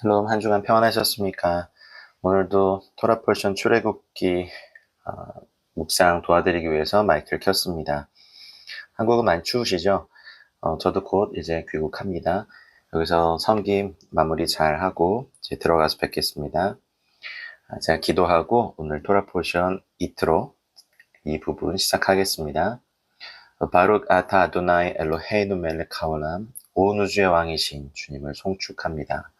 샬롬, 한 주간 평안하셨습니까? 오늘도 토라 포션 출애굽기 묵상 도와드리기 위해서 마이크를 켰습니다. 한국은 많이 추우시죠? 저도 곧 이제 귀국합니다. 여기서 섬김 마무리 잘 하고 이제 들어가서 뵙겠습니다. 제가 기도하고 오늘 토라 포션 이트로 이 부분 시작하겠습니다. 바룩 아타 아도나이 엘로헤이누 멜렉 하올람, 온 우주의 왕이신 주님을 송축합니다.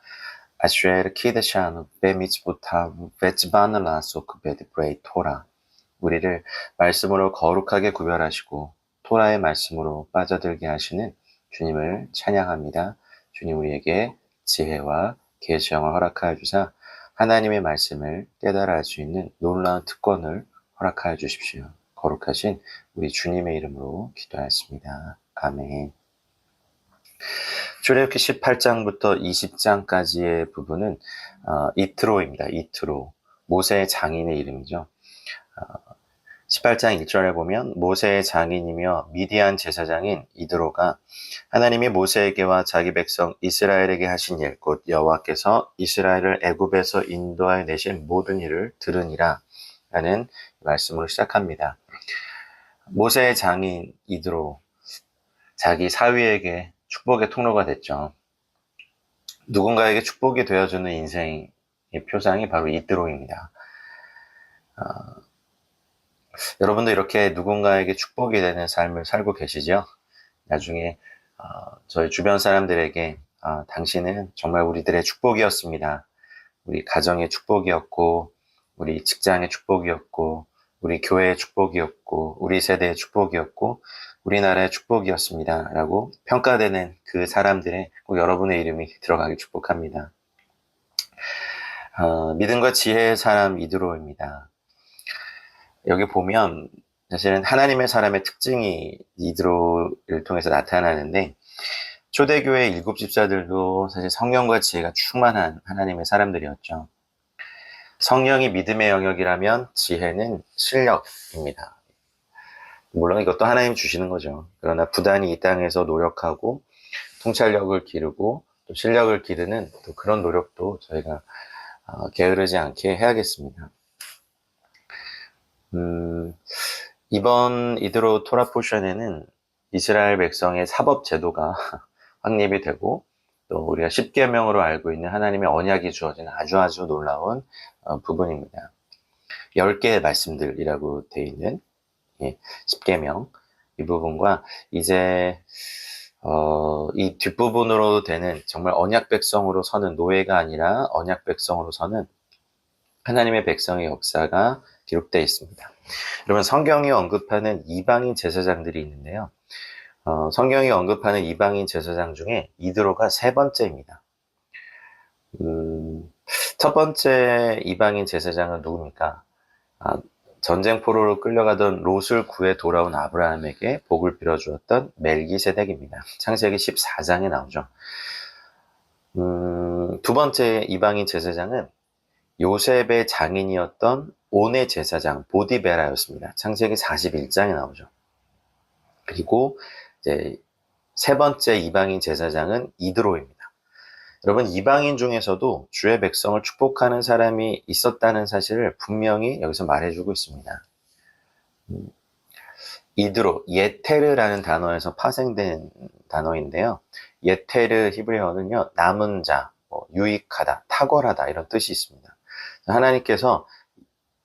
아슈엘 키드샤누 베미츠부타브 베츠바늘라소크 베드브레이 토라. 우리를 말씀으로 거룩하게 구별하시고 토라의 말씀으로 빠져들게 하시는 주님을 찬양합니다. 주님 우리에게 지혜와 계시형을 허락하여 주사 하나님의 말씀을 깨달아 알 수 있는 놀라운 특권을 허락하여 주십시오. 거룩하신 우리 주님의 이름으로 기도하였습니다. 아멘. 출애굽기 18장부터 20장까지의 부분은 이트로입니다. 이트로. 모세의 장인의 이름이죠. 18장 1절에 보면 모세의 장인이며 미디안 제사장인 이드로가 하나님이 모세에게와 자기 백성 이스라엘에게 하신 일, 곧 여호와께서 이스라엘을 애굽에서 인도하여 내신 모든 일을 들으니라 라는 말씀으로 시작합니다. 모세의 장인 이드로, 자기 사위에게 축복의 통로가 됐죠. 누군가에게 축복이 되어주는 인생의 표상이 바로 이드로입니다. 여러분도 이렇게 누군가에게 축복이 되는 삶을 살고 계시죠? 나중에 저희 주변 사람들에게 당신은 정말 우리들의 축복이었습니다. 우리 가정의 축복이었고, 우리 직장의 축복이었고, 우리 교회의 축복이었고, 우리 세대의 축복이었고, 우리나라의 축복이었습니다. 라고 평가되는 그 사람들의 꼭 여러분의 이름이 들어가길 축복합니다. 믿음과 지혜의 사람 이드로입니다. 여기 보면 사실은 하나님의 사람의 특징이 이드로를 통해서 나타나는데 초대교회 일곱 집사들도 사실 성령과 지혜가 충만한 하나님의 사람들이었죠. 성령이 믿음의 영역이라면 지혜는 실력입니다. 물론 이것도 하나님 주시는 거죠. 그러나 부단히 이 땅에서 노력하고 통찰력을 기르고 또 실력을 기르는 또 그런 노력도 저희가 게으르지 않게 해야겠습니다. 이번 이드로 토라 포션에는 이스라엘 백성의 사법 제도가 확립이 되고 또 우리가 십계명으로 알고 있는 하나님의 언약이 주어진 아주 놀라운 부분입니다. 10개의 말씀들이라고 되어 있는 십계명 이 부분과 이제 이 뒷부분으로 되는 정말 언약 백성으로 서는 노예가 아니라 언약 백성으로 서는 하나님의 백성의 역사가 기록되어 있습니다. 여러분 성경이 언급하는 이방인 제사장들이 있는데요. 성경이 언급하는 이방인 제사장 중에 이드로가 세 번째입니다. 첫 번째 이방인 제사장은 누굽니까? 전쟁 포로로 끌려가던 롯을 구해 돌아온 아브라함에게 복을 빌어주었던 멜기세덱입니다. 창세기 14장에 나오죠. 두 번째 이방인 제사장은 요셉의 장인이었던 온의 제사장 보디베라였습니다. 창세기 41장에 나오죠. 그리고 이제 세 번째 이방인 제사장은 이드로입니다. 여러분 이방인 중에서도 주의 백성을 축복하는 사람이 있었다는 사실을 분명히 여기서 말해주고 있습니다. 이드로, 예테르라는 단어에서 파생된 단어인데요. 예테르 히브리어는요, 남은 자, 유익하다, 탁월하다 이런 뜻이 있습니다. 하나님께서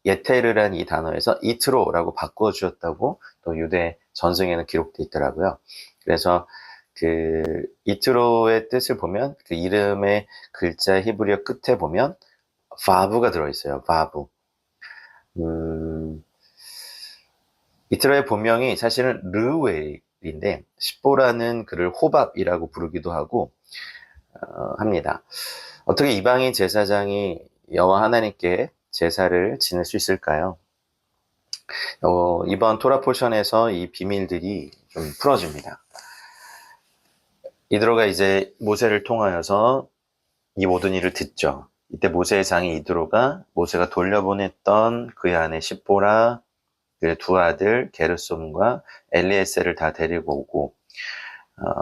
예테르라는 이 단어에서 이트로라고 바꿔주었다고 또 유대 전승에는 기록되어 있더라고요. 그래서 그 이트로의 뜻을 보면 그 이름의 글자 히브리어 끝에 보면 바브가 들어있어요. 바브. 이트로의 본명이 사실은 르웨일인데 십보라는 그를 호밥이라고 부르기도 하고 합니다. 어떻게 이방인 제사장이 여호와 하나님께 제사를 지낼 수 있을까요? 이번 토라 포션에서 이 비밀들이 좀 풀어집니다. 이드로가 이제 모세를 통하여서 이 모든 일을 듣죠. 이때 모세의 장인 이드로가 모세가 돌려보냈던 그의 아내 십보라, 그의 두 아들 게르솜과 엘리에셀을 다 데리고 오고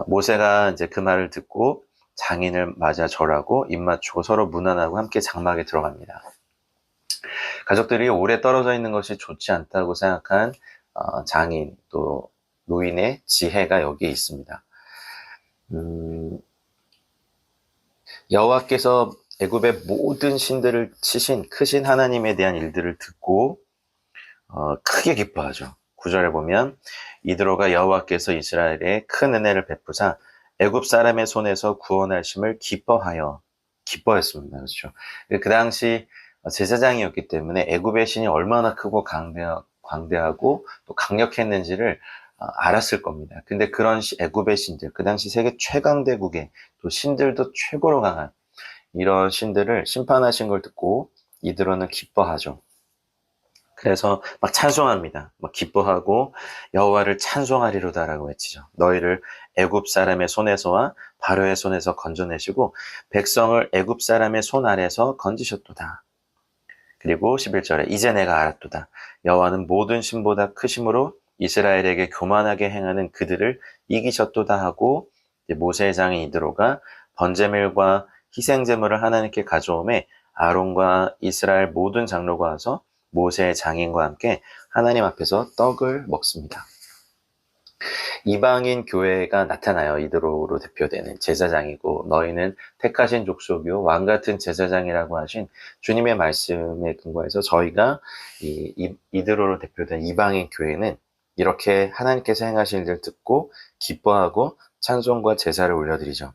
모세가 이제 그 말을 듣고 장인을 맞아 절하고 입 맞추고 서로 문안하고 함께 장막에 들어갑니다. 가족들이 오래 떨어져 있는 것이 좋지 않다고 생각한 장인 또 노인의 지혜가 여기에 있습니다. 여호와께서 애굽의 모든 신들을 치신 크신 하나님에 대한 일들을 듣고 크게 기뻐하죠. 9절에 보면 이드로가 여호와께서 이스라엘에 큰 은혜를 베푸사 애굽 사람의 손에서 구원하심을 기뻐했습니다. 그렇죠. 그 당시 제사장이었기 때문에 애굽의 신이 얼마나 크고 광대하고 또 강력했는지를 알았을 겁니다. 근데 그런 애굽의 신들, 그 당시 세계 최강대국의 또 신들도 최고로 강한 이런 신들을 심판하신 걸 듣고 이드로는 기뻐하죠. 그래서 막 찬송합니다. 막 기뻐하고 여호와를 찬송하리로다라고 외치죠. 너희를 애굽 사람의 손에서와 바로의 손에서 건져내시고 백성을 애굽 사람의 손 아래서 건지셨도다. 그리고 11절에 이제 내가 알았도다. 여호와는 모든 신보다 크심으로 이스라엘에게 교만하게 행하는 그들을 이기셨도다 하고 모세의 장인 이드로가 번제물과 희생제물을 하나님께 가져오매 아론과 이스라엘 모든 장로가 와서 모세의 장인과 함께 하나님 앞에서 떡을 먹습니다. 이방인 교회가 나타나요. 이드로로 대표되는 제사장이고 너희는 택하신 족속이요 왕같은 제사장이라고 하신 주님의 말씀에 근거해서 저희가 이드로로 대표된 이방인 교회는 이렇게 하나님께서 행하신 일을 듣고 기뻐하고 찬송과 제사를 올려드리죠.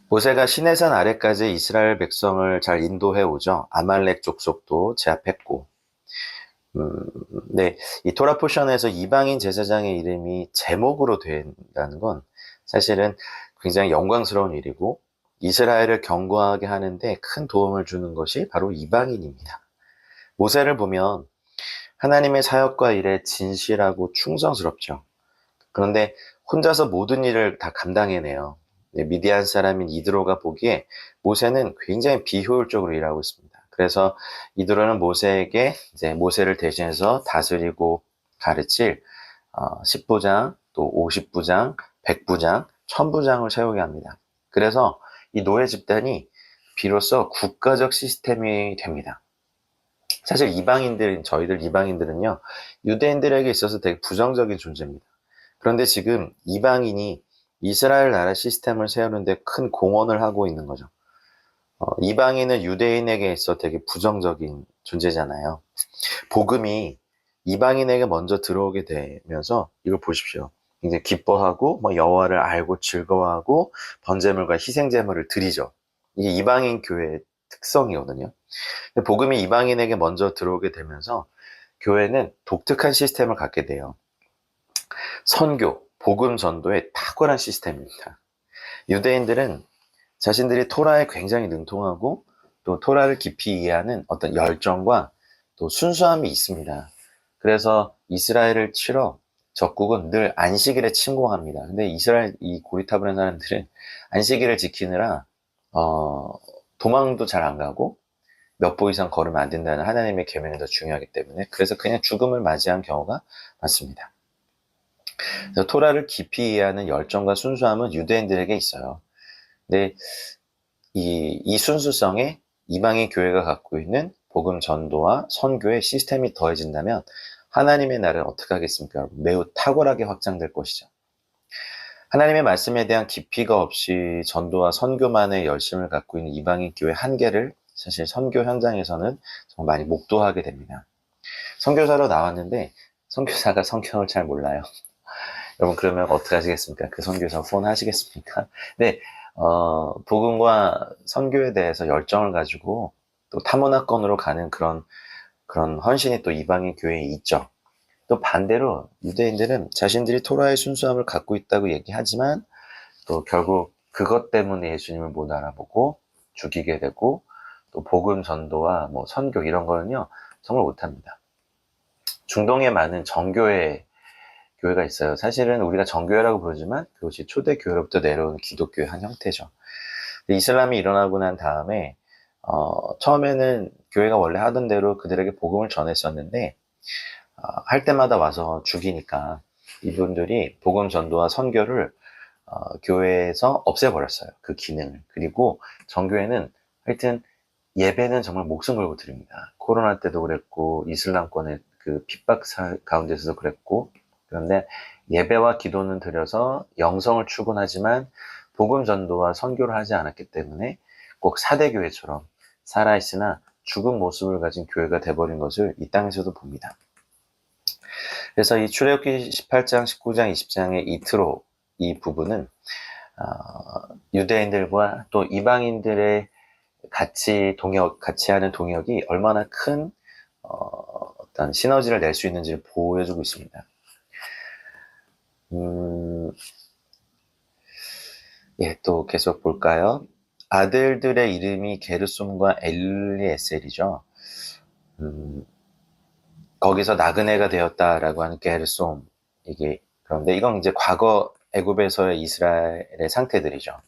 모세가 시내산 아래까지 이스라엘 백성을 잘 인도해 오죠. 아말렉 족속도 제압했고 네, 이 토라 포션에서 이방인 제사장의 이름이 제목으로 된다는 건 사실은 굉장히 영광스러운 일이고 이스라엘을 견고하게 하는데 큰 도움을 주는 것이 바로 이방인입니다. 모세를 보면 하나님의 사역과 일에 진실하고 충성스럽죠. 그런데 혼자서 모든 일을 다 감당해내요. 미디안 사람인 이드로가 보기에 모세는 굉장히 비효율적으로 일하고 있습니다. 그래서 이드로는 모세에게 이제 모세를 대신해서 다스리고 가르칠 10부장, 또 50부장, 100부장, 1000부장을 세우게 합니다. 그래서 이 노예 집단이 비로소 국가적 시스템이 됩니다. 사실 저희들 이방인들은요, 유대인들에게 있어서 되게 부정적인 존재입니다. 그런데 지금 이방인이 이스라엘 나라 시스템을 세우는데 큰 공헌을 하고 있는 거죠. 이방인은 유대인에게 있어 되게 부정적인 존재잖아요. 복음이 이방인에게 먼저 들어오게 되면서 이걸 보십시오. 이제 기뻐하고 여호와를 알고 즐거워하고 번제물과 희생제물을 드리죠. 이게 이방인 교회의 특성이거든요. 근데 복음이 이방인에게 먼저 들어오게 되면서 교회는 독특한 시스템을 갖게 돼요. 선교, 복음 전도의 탁월한 시스템입니다. 유대인들은 자신들이 토라에 굉장히 능통하고 또 토라를 깊이 이해하는 어떤 열정과 또 순수함이 있습니다. 그래서 이스라엘을 치러 적국은 늘 안식일에 침공합니다. 근데 이스라엘 이 고리타분한 사람들은 안식일을 지키느라 도망도 잘 안 가고 몇 보 이상 걸으면 안 된다는 하나님의 계명이 더 중요하기 때문에 그래서 그냥 죽음을 맞이한 경우가 많습니다. 그래서 토라를 깊이 이해하는 열정과 순수함은 유대인들에게 있어요. 근데 이 순수성에 이방인 교회가 갖고 있는 복음 전도와 선교의 시스템이 더해진다면 하나님의 나라는 어떻게 하겠습니까? 매우 탁월하게 확장될 것이죠. 하나님의 말씀에 대한 깊이가 없이 전도와 선교만의 열심을 갖고 있는 이방인 교회 한계를 사실 선교 현장에서는 정말 많이 목도하게 됩니다. 선교사로 나왔는데 선교사가 성경을 잘 몰라요. 여러분 그러면 어떻게 하시겠습니까? 그 선교사 후원하시겠습니까? 네, 복음과 선교에 대해서 열정을 가지고 또 타문화권으로 가는 그런 헌신이 또 이방인 교회에 있죠. 또 반대로 유대인들은 자신들이 토라의 순수함을 갖고 있다고 얘기하지만 또 결국 그것 때문에 예수님을 못 알아보고 죽이게 되고 또 복음 전도와 선교 이런 거는요 정말 못합니다. 중동에 많은 정교회 교회가 있어요. 사실은 우리가 정교회라고 부르지만 그것이 초대교회로부터 내려온 기독교의 한 형태죠. 이슬람이 일어나고 난 다음에 처음에는 교회가 원래 하던 대로 그들에게 복음을 전했었는데 할 때마다 와서 죽이니까 이분들이 복음 전도와 선교를 교회에서 없애버렸어요. 그 기능을. 그리고 정교회는 하여튼 예배는 정말 목숨 걸고 드립니다. 코로나 때도 그랬고 이슬람권의 그 핍박 가운데서도 그랬고, 그런데 예배와 기도는 드려서 영성을 추구하지만 복음 전도와 선교를 하지 않았기 때문에 꼭 사대교회처럼 살아있으나 죽은 모습을 가진 교회가 돼버린 것을 이 땅에서도 봅니다. 그래서 이 출애굽기 18장, 19장, 20장의 이 트로, 이 부분은 유대인들과 또 이방인들의 같이 하는 동역이 얼마나 큰 어떤 시너지를 낼 수 있는지를 보여주고 있습니다. 예, 또 계속 볼까요? 아들들의 이름이 게르솜과 엘리에셀이죠. 거기서 나그네가 되었다라고 하는 게르솜, 그런데 이건 이제 과거 애굽에서의 이스라엘의 상태들이죠.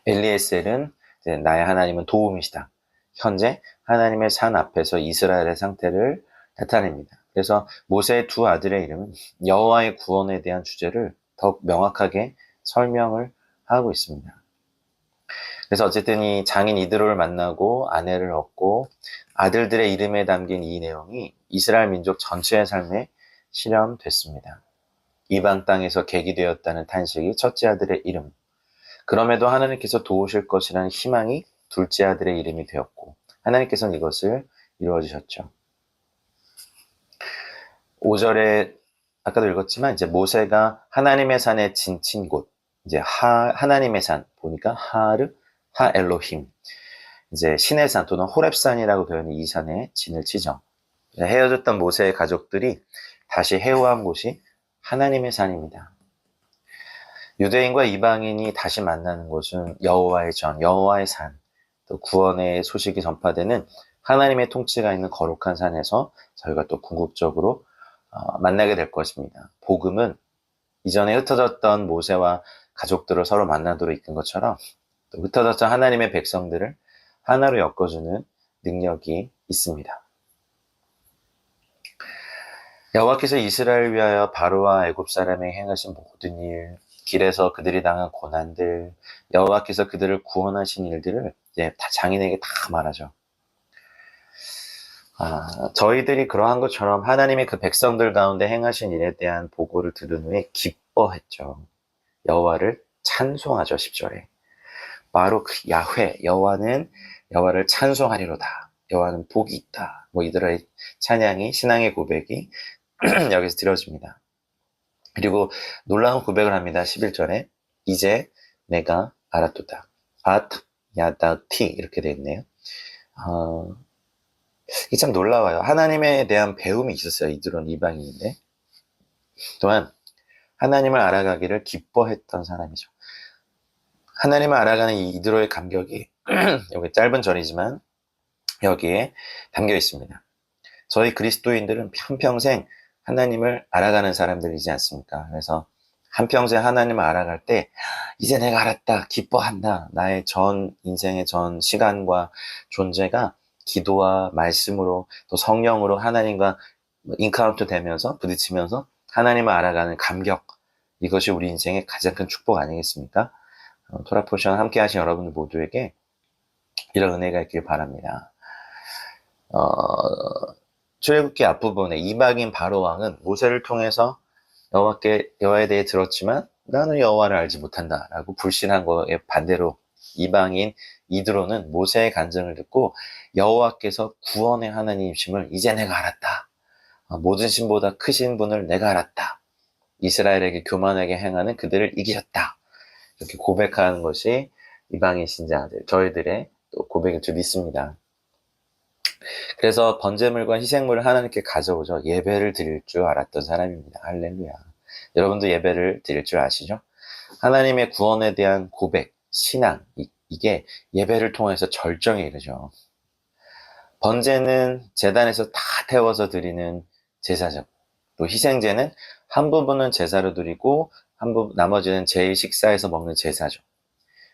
엘리에셀은 이제 나의 하나님은 도움이시다. 현재 하나님의 산 앞에서 이스라엘의 상태를 나타냅니다. 그래서 모세의 두 아들의 이름은 여호와의 구원에 대한 주제를 더욱 명확하게 설명을 하고 있습니다. 그래서 어쨌든 이 장인 이드로를 만나고 아내를 얻고 아들들의 이름에 담긴 이 내용이 이스라엘 민족 전체의 삶에 실현됐습니다. 이방 땅에서 계기되었다는 탄식이 첫째 아들의 이름, 그럼에도 하나님께서 도우실 것이라는 희망이 둘째 아들의 이름이 되었고, 하나님께서는 이것을 이루어주셨죠. 5절에 아까도 읽었지만 이제 모세가 하나님의 산에 진친 곳, 이제 하나님의 산 보니까 하 엘로힘, 이제 신의 산 또는 호렙산이라고 되어 있는 이 산에 진을 치죠. 헤어졌던 모세의 가족들이 다시 회오한 곳이 하나님의 산입니다. 유대인과 이방인이 다시 만나는 곳은 여호와의 전, 여호와의 산, 또 구원의 소식이 전파되는 하나님의 통치가 있는 거룩한 산에서 저희가 또 궁극적으로 만나게 될 것입니다. 복음은 이전에 흩어졌던 모세와 가족들을 서로 만나도록 이끈 것처럼 또 흩어졌던 하나님의 백성들을 하나로 엮어주는 능력이 있습니다. 여호와께서 이스라엘을 위하여 바로와 애굽 사람에게 행하신 모든 일, 길에서 그들이 당한 고난들, 여호와께서 그들을 구원하신 일들을 이제 다 장인에게 다 말하죠. 저희들이 그러한 것처럼 하나님의 그 백성들 가운데 행하신 일에 대한 보고를 들은 후에 기뻐했죠. 여호와를 찬송하죠. 10절에. 바로 그 야훼, 여호와를 찬송하리로다. 여호와는 복이 있다. 이들의 찬양이, 신앙의 고백이 여기서 들어집니다. 그리고 놀라운 고백을 합니다. 11절에 이제 내가 알았도다. 야다티 이렇게 되어 있네요. 이게 참 놀라워요. 하나님에 대한 배움이 있었어요. 이들은 이방인인데 또한 하나님을 알아가기를 기뻐했던 사람이죠. 하나님을 알아가는 이 이드로의 감격이 여기 짧은 절이지만 여기에 담겨 있습니다. 저희 그리스도인들은 한평생 하나님을 알아가는 사람들이지 않습니까? 그래서 한평생 하나님을 알아갈 때 이제 내가 알았다, 기뻐한다. 나의 전 인생의 전 시간과 존재가 기도와 말씀으로 또 성령으로 하나님과 인카운트 되면서 부딪히면서 하나님을 알아가는 감격, 이것이 우리 인생의 가장 큰 축복 아니겠습니까? 토라포션 함께 하신 여러분들 모두에게 이런 은혜가 있길 바랍니다. 출애굽기 앞부분에 이방인 바로 왕은 모세를 통해서 여호와에 대해 들었지만 나는 여호와를 알지 못한다 라고 불신한 거에 반대로 이방인 이드로는 모세의 간증을 듣고 여호와께서 구원의 하나님이심을 이제 내가 알았다. 모든 신보다 크신 분을 내가 알았다. 이스라엘에게 교만하게 행하는 그들을 이기셨다. 이렇게 고백하는 것이 이방인 신자들, 저희들의 또 고백일 줄 믿습니다. 그래서 번제물과 희생물을 하나님께 가져오죠. 예배를 드릴 줄 알았던 사람입니다. 할렐루야. 여러분도 예배를 드릴 줄 아시죠? 하나님의 구원에 대한 고백, 신앙, 이게 예배를 통해서 절정에 이르죠. 번제는 제단에서 다 태워서 드리는 제사죠. 또 희생제는 한 부분은 제사로 드리고 나머지는 제1식사에서 먹는 제사죠.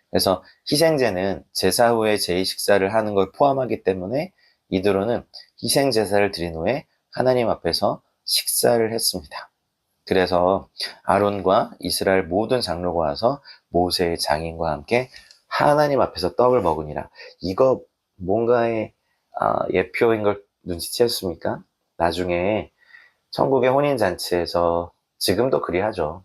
그래서 희생제는 제사 후에 제2식사를 하는 걸 포함하기 때문에 이드로는 희생제사를 드린 후에 하나님 앞에서 식사를 했습니다. 그래서 아론과 이스라엘 모든 장로가 와서 모세의 장인과 함께 하나님 앞에서 떡을 먹으니라. 이거 뭔가의 예표인 걸 눈치챘습니까? 나중에 천국의 혼인잔치에서 지금도 그리하죠.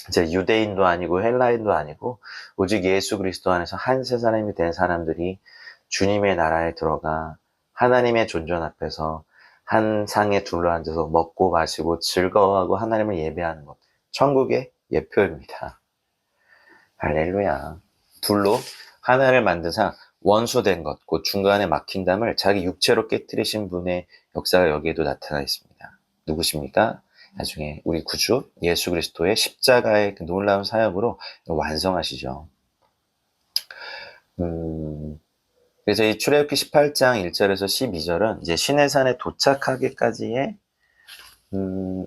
이제 유대인도 아니고 헬라인도 아니고 오직 예수 그리스도 안에서 한 세 사람이 된 사람들이 주님의 나라에 들어가 하나님의 존전 앞에서 한 상에 둘러앉아서 먹고 마시고 즐거워하고 하나님을 예배하는 것. 천국의 예표입니다. 할렐루야. 둘로 하나를 만드사 원수된 것, 곧 중간에 막힌 담을 자기 육체로 깨뜨리신 분의 역사가 여기에도 나타나 있습니다. 누구십니까? 나중에 우리 구주 예수 그리스도의 십자가의 그 놀라운 사역으로 완성하시죠. 그래서 이 출애굽기 18장 1절에서 12절은 이제 시내산에 도착하기까지의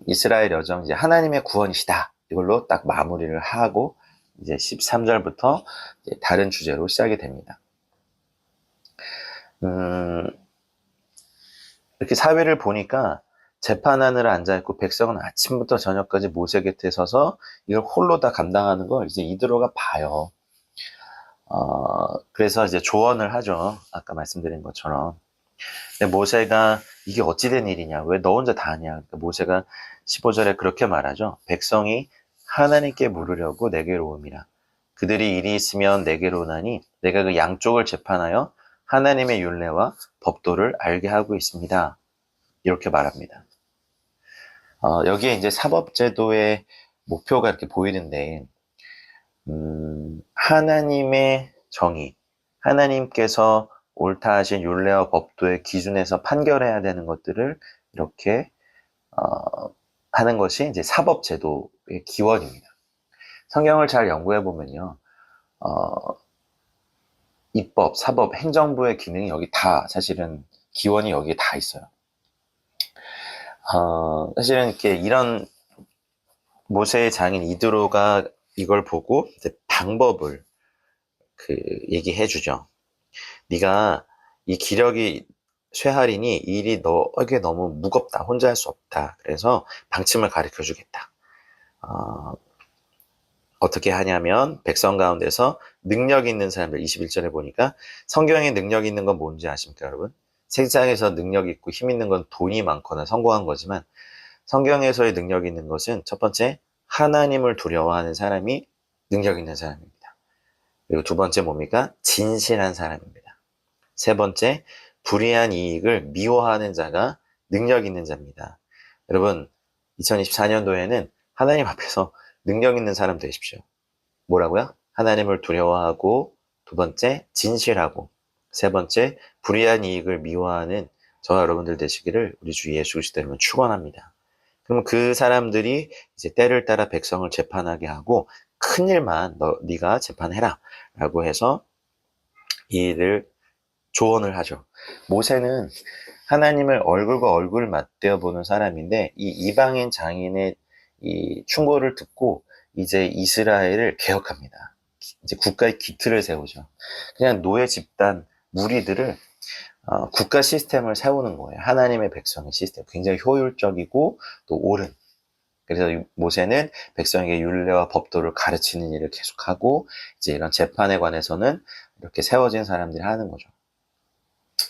이스라엘 여정, 이제 하나님의 구원이시다. 이걸로 딱 마무리를 하고 이제 13절부터 이제 다른 주제로 시작이 됩니다. 이렇게 사회를 보니까 재판하느라 앉아있고 백성은 아침부터 저녁까지 모세 곁에 서서 이걸 홀로 다 감당하는 걸 이제 이드로가 봐요. 그래서 이제 조언을 하죠. 아까 말씀드린 것처럼. 근데 모세가 이게 어찌된 일이냐? 왜 너 혼자 다 하냐? 그러니까 모세가 15절에 그렇게 말하죠. 백성이 하나님께 물으려고 내게로 옴이라. 그들이 일이 있으면 내게로 오나니 내가 그 양쪽을 재판하여 하나님의 율례와 법도를 알게 하고 있습니다. 이렇게 말합니다. 여기에 이제 사법제도의 목표가 이렇게 보이는데, 하나님의 정의, 하나님께서 옳다 하신 율례와 법도의 기준에서 판결해야 되는 것들을 이렇게 하는 것이 이제 사법제도의 기원입니다. 성경을 잘 연구해 보면요, 입법, 사법, 행정부의 기능이 여기 다 사실은 기원이 여기에 다 있어요. 사실은 이렇게 이런 모세의 장인 이드로가 이걸 보고 이제 방법을 얘기해 주죠. 네가 이 기력이 쇠하리니 이 일이 너에게 너무 무겁다. 혼자 할 수 없다. 그래서 방침을 가르쳐 주겠다. 어떻게 하냐면 백성 가운데서 능력 있는 사람들 21절에 보니까 성경에 능력 있는 건 뭔지 아십니까 여러분? 세상에서 능력 있고 힘 있는 건 돈이 많거나 성공한 거지만 성경에서의 능력 있는 것은 첫 번째 하나님을 두려워하는 사람이 능력 있는 사람입니다. 그리고 두 번째 뭡니까? 진실한 사람입니다. 세 번째 불의한 이익을 미워하는 자가 능력 있는 자입니다. 여러분 2024년도에는 하나님 앞에서 능력 있는 사람 되십시오. 뭐라고요? 하나님을 두려워하고 두 번째 진실하고 세 번째 불의한 이익을 미워하는 저와 여러분들 되시기를 우리 주 예수 그리스도 이름으로 축원합니다. 그럼 그 사람들이 이제 때를 따라 백성을 재판하게 하고 큰 일만 네가 재판해라 라고 해서 이 일을 조언을 하죠. 모세는 하나님을 얼굴과 얼굴 맞대어 보는 사람인데 이 이방인 장인의 이 충고를 듣고 이제 이스라엘을 개혁합니다. 이제 국가의 기틀을 세우죠. 그냥 노예 집단 무리들을 국가 시스템을 세우는 거예요. 하나님의 백성의 시스템. 굉장히 효율적이고 또 옳은. 그래서 모세는 백성에게 율례와 법도를 가르치는 일을 계속하고 이제 이런 재판에 관해서는 이렇게 세워진 사람들이 하는 거죠.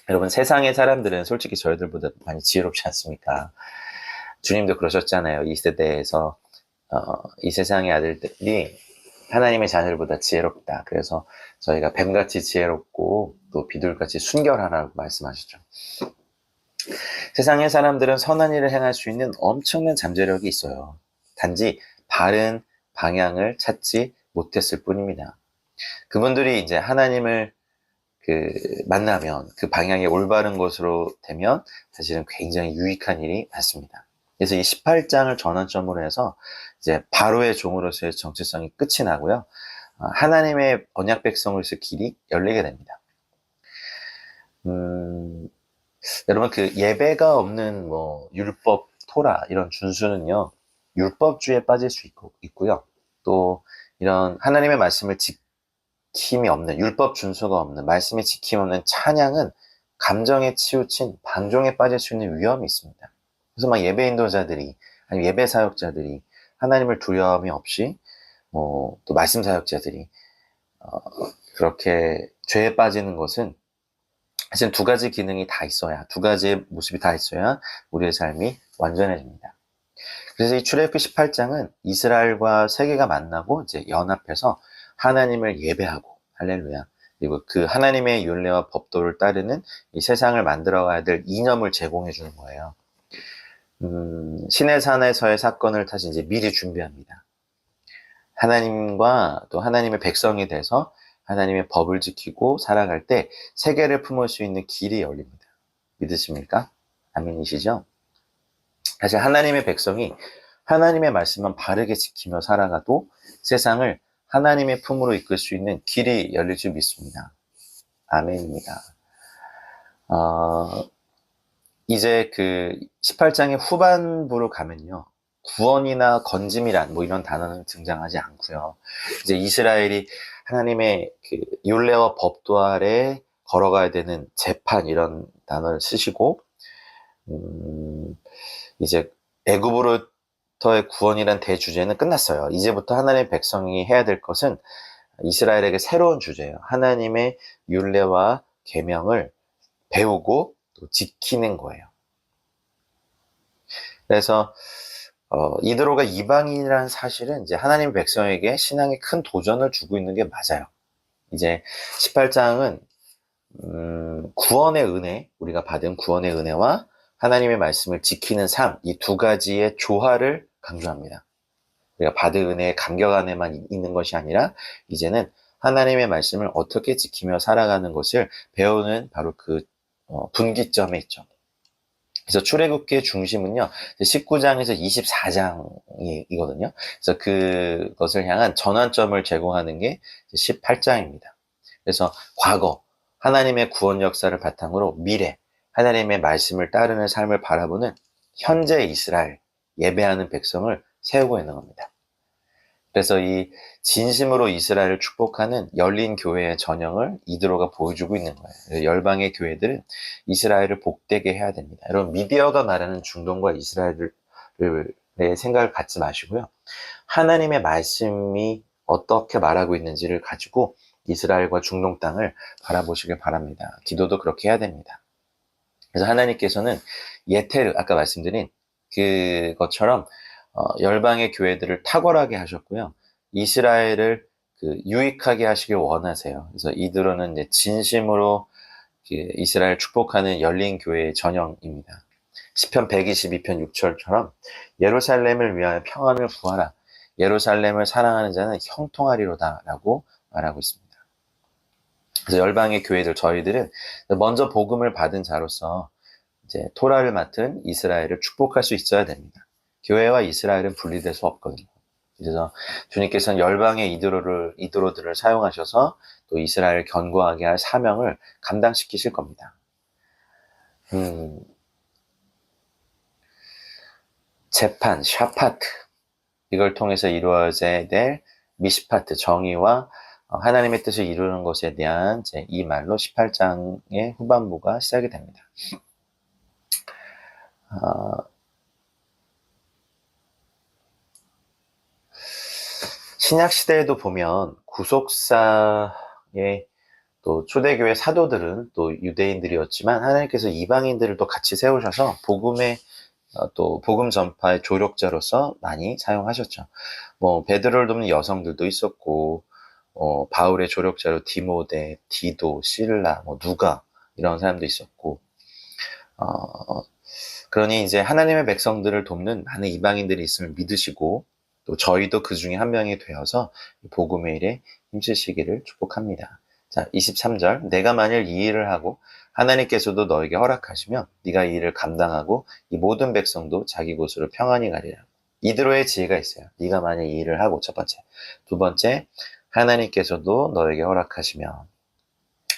여러분 세상의 사람들은 솔직히 저희들보다 많이 지혜롭지 않습니까? 주님도 그러셨잖아요. 이 세대에서 이 세상의 아들들이 하나님의 자녀들보다 지혜롭다. 그래서 저희가 뱀같이 지혜롭고 또 비둘같이 순결하라고 말씀하시죠. 세상의 사람들은 선한 일을 행할 수 있는 엄청난 잠재력이 있어요. 단지 바른 방향을 찾지 못했을 뿐입니다. 그분들이 이제 하나님을 만나면 그 방향이 올바른 것으로 되면 사실은 굉장히 유익한 일이 많습니다. 그래서 이 18장을 전환점으로 해서 이제 바로의 종으로서의 정체성이 끝이 나고요. 하나님의 언약 백성으로서의 길이 열리게 됩니다. 여러분 예배가 없는 뭐 율법, 토라 이런 준수는요. 율법주의에 빠질 수 있고요. 또 이런 하나님의 말씀을 지킴이 없는 율법 준수가 없는 말씀의 지킴이 없는 찬양은 감정에 치우친 방종에 빠질 수 있는 위험이 있습니다. 그래서 막 예배 인도자들이 아니면 예배 사역자들이 하나님을 두려움이 없이 또 말씀 사역자들이 그렇게 죄에 빠지는 것은 사실 두 가지 기능이 다 있어야, 두 가지의 모습이 다 있어야 우리의 삶이 완전해집니다. 그래서 이 출애굽기 18장은 이스라엘과 세계가 만나고 이제 연합해서 하나님을 예배하고, 할렐루야. 그리고 그 하나님의 율례와 법도를 따르는 이 세상을 만들어가야 될 이념을 제공해 주는 거예요. 시내산에서의 사건을 다시 이제 미리 준비합니다. 하나님과 또 하나님의 백성이 돼서 하나님의 법을 지키고 살아갈 때 세계를 품을 수 있는 길이 열립니다. 믿으십니까? 아멘이시죠? 사실 하나님의 백성이 하나님의 말씀만 바르게 지키며 살아가도 세상을 하나님의 품으로 이끌 수 있는 길이 열릴 줄 믿습니다. 아멘입니다. 이제 그 18장의 후반부로 가면요. 구원이나 건짐이란 뭐 이런 단어는 등장하지 않고요. 이제 이스라엘이 하나님의 그 율례와 법도 아래 걸어가야 되는 재판 이런 단어를 쓰시고 이제 애굽으로부터의 구원이란 대주제는 끝났어요. 이제부터 하나님의 백성이 해야 될 것은 이스라엘에게 새로운 주제예요. 하나님의 율례와 계명을 배우고 또 지키는 거예요. 그래서 이드로가 이방인이라는 사실은 이제 하나님 백성에게 신앙에 큰 도전을 주고 있는 게 맞아요. 이제 18장은 구원의 은혜, 우리가 받은 구원의 은혜와 하나님의 말씀을 지키는 삶, 이 두 가지의 조화를 강조합니다. 우리가 받은 은혜의 감격 안에만 있는 것이 아니라 이제는 하나님의 말씀을 어떻게 지키며 살아가는 것을 배우는 바로 그 분기점에 있죠. 그래서 출애굽기의 중심은요, 19장에서 24장이거든요. 그래서 그것을 향한 전환점을 제공하는 게 18장입니다. 그래서 과거, 하나님의 구원 역사를 바탕으로 미래, 하나님의 말씀을 따르는 삶을 바라보는 현재 이스라엘, 예배하는 백성을 세우고 있는 겁니다. 그래서 이 진심으로 이스라엘을 축복하는 열린 교회의 전형을 이드로가 보여주고 있는 거예요. 열방의 교회들은 이스라엘을 복되게 해야 됩니다. 여러분, 미디어가 말하는 중동과 이스라엘의 생각을 갖지 마시고요. 하나님의 말씀이 어떻게 말하고 있는지를 가지고 이스라엘과 중동 땅을 바라보시길 바랍니다. 기도도 그렇게 해야 됩니다. 그래서 하나님께서는 예테르, 아까 말씀드린 그것처럼 열방의 교회들을 탁월하게 하셨고요. 이스라엘을 유익하게 하시길 원하세요. 그래서 이드로는 이제 진심으로 이스라엘 축복하는 열린 교회의 전형입니다. 시편 122편 6절처럼 예루살렘을 위하여 평안을 구하라. 예루살렘을 사랑하는 자는 형통하리로다 라고 말하고 있습니다. 그래서 열방의 교회들, 저희들은 먼저 복음을 받은 자로서 이제 토라를 맡은 이스라엘을 축복할 수 있어야 됩니다. 교회와 이스라엘은 분리될 수 없거든요. 그래서 주님께서는 열방의 이드로들을 사용하셔서 또 이스라엘을 견고하게 할 사명을 감당시키실 겁니다. 재판, 샤파트, 이걸 통해서 이루어져야 될 미시파트, 정의와 하나님의 뜻을 이루는 것에 대한 이 말로 18장의 후반부가 시작이 됩니다. 신약 시대에도 보면 구속사의 또 초대교회 사도들은 또 유대인들이었지만 하나님께서 이방인들을 또 같이 세우셔서 또 복음 전파의 조력자로서 많이 사용하셨죠. 베드로를 돕는 여성들도 있었고, 바울의 조력자로 디모데, 디도, 실라, 누가 이런 사람도 있었고, 그러니 이제 하나님의 백성들을 돕는 많은 이방인들이 있음을 믿으시고 또 저희도 그 중에 한 명이 되어서 복음의 일에 힘쓰시기를 축복합니다. 자, 23절. 내가 만일 이 일을 하고 하나님께서도 너에게 허락하시면 네가 이 일을 감당하고 이 모든 백성도 자기 곳으로 평안히 가리라. 이드로의 지혜가 있어요. 네가 만일 이 일을 하고, 첫 번째. 두 번째, 하나님께서도 너에게 허락하시면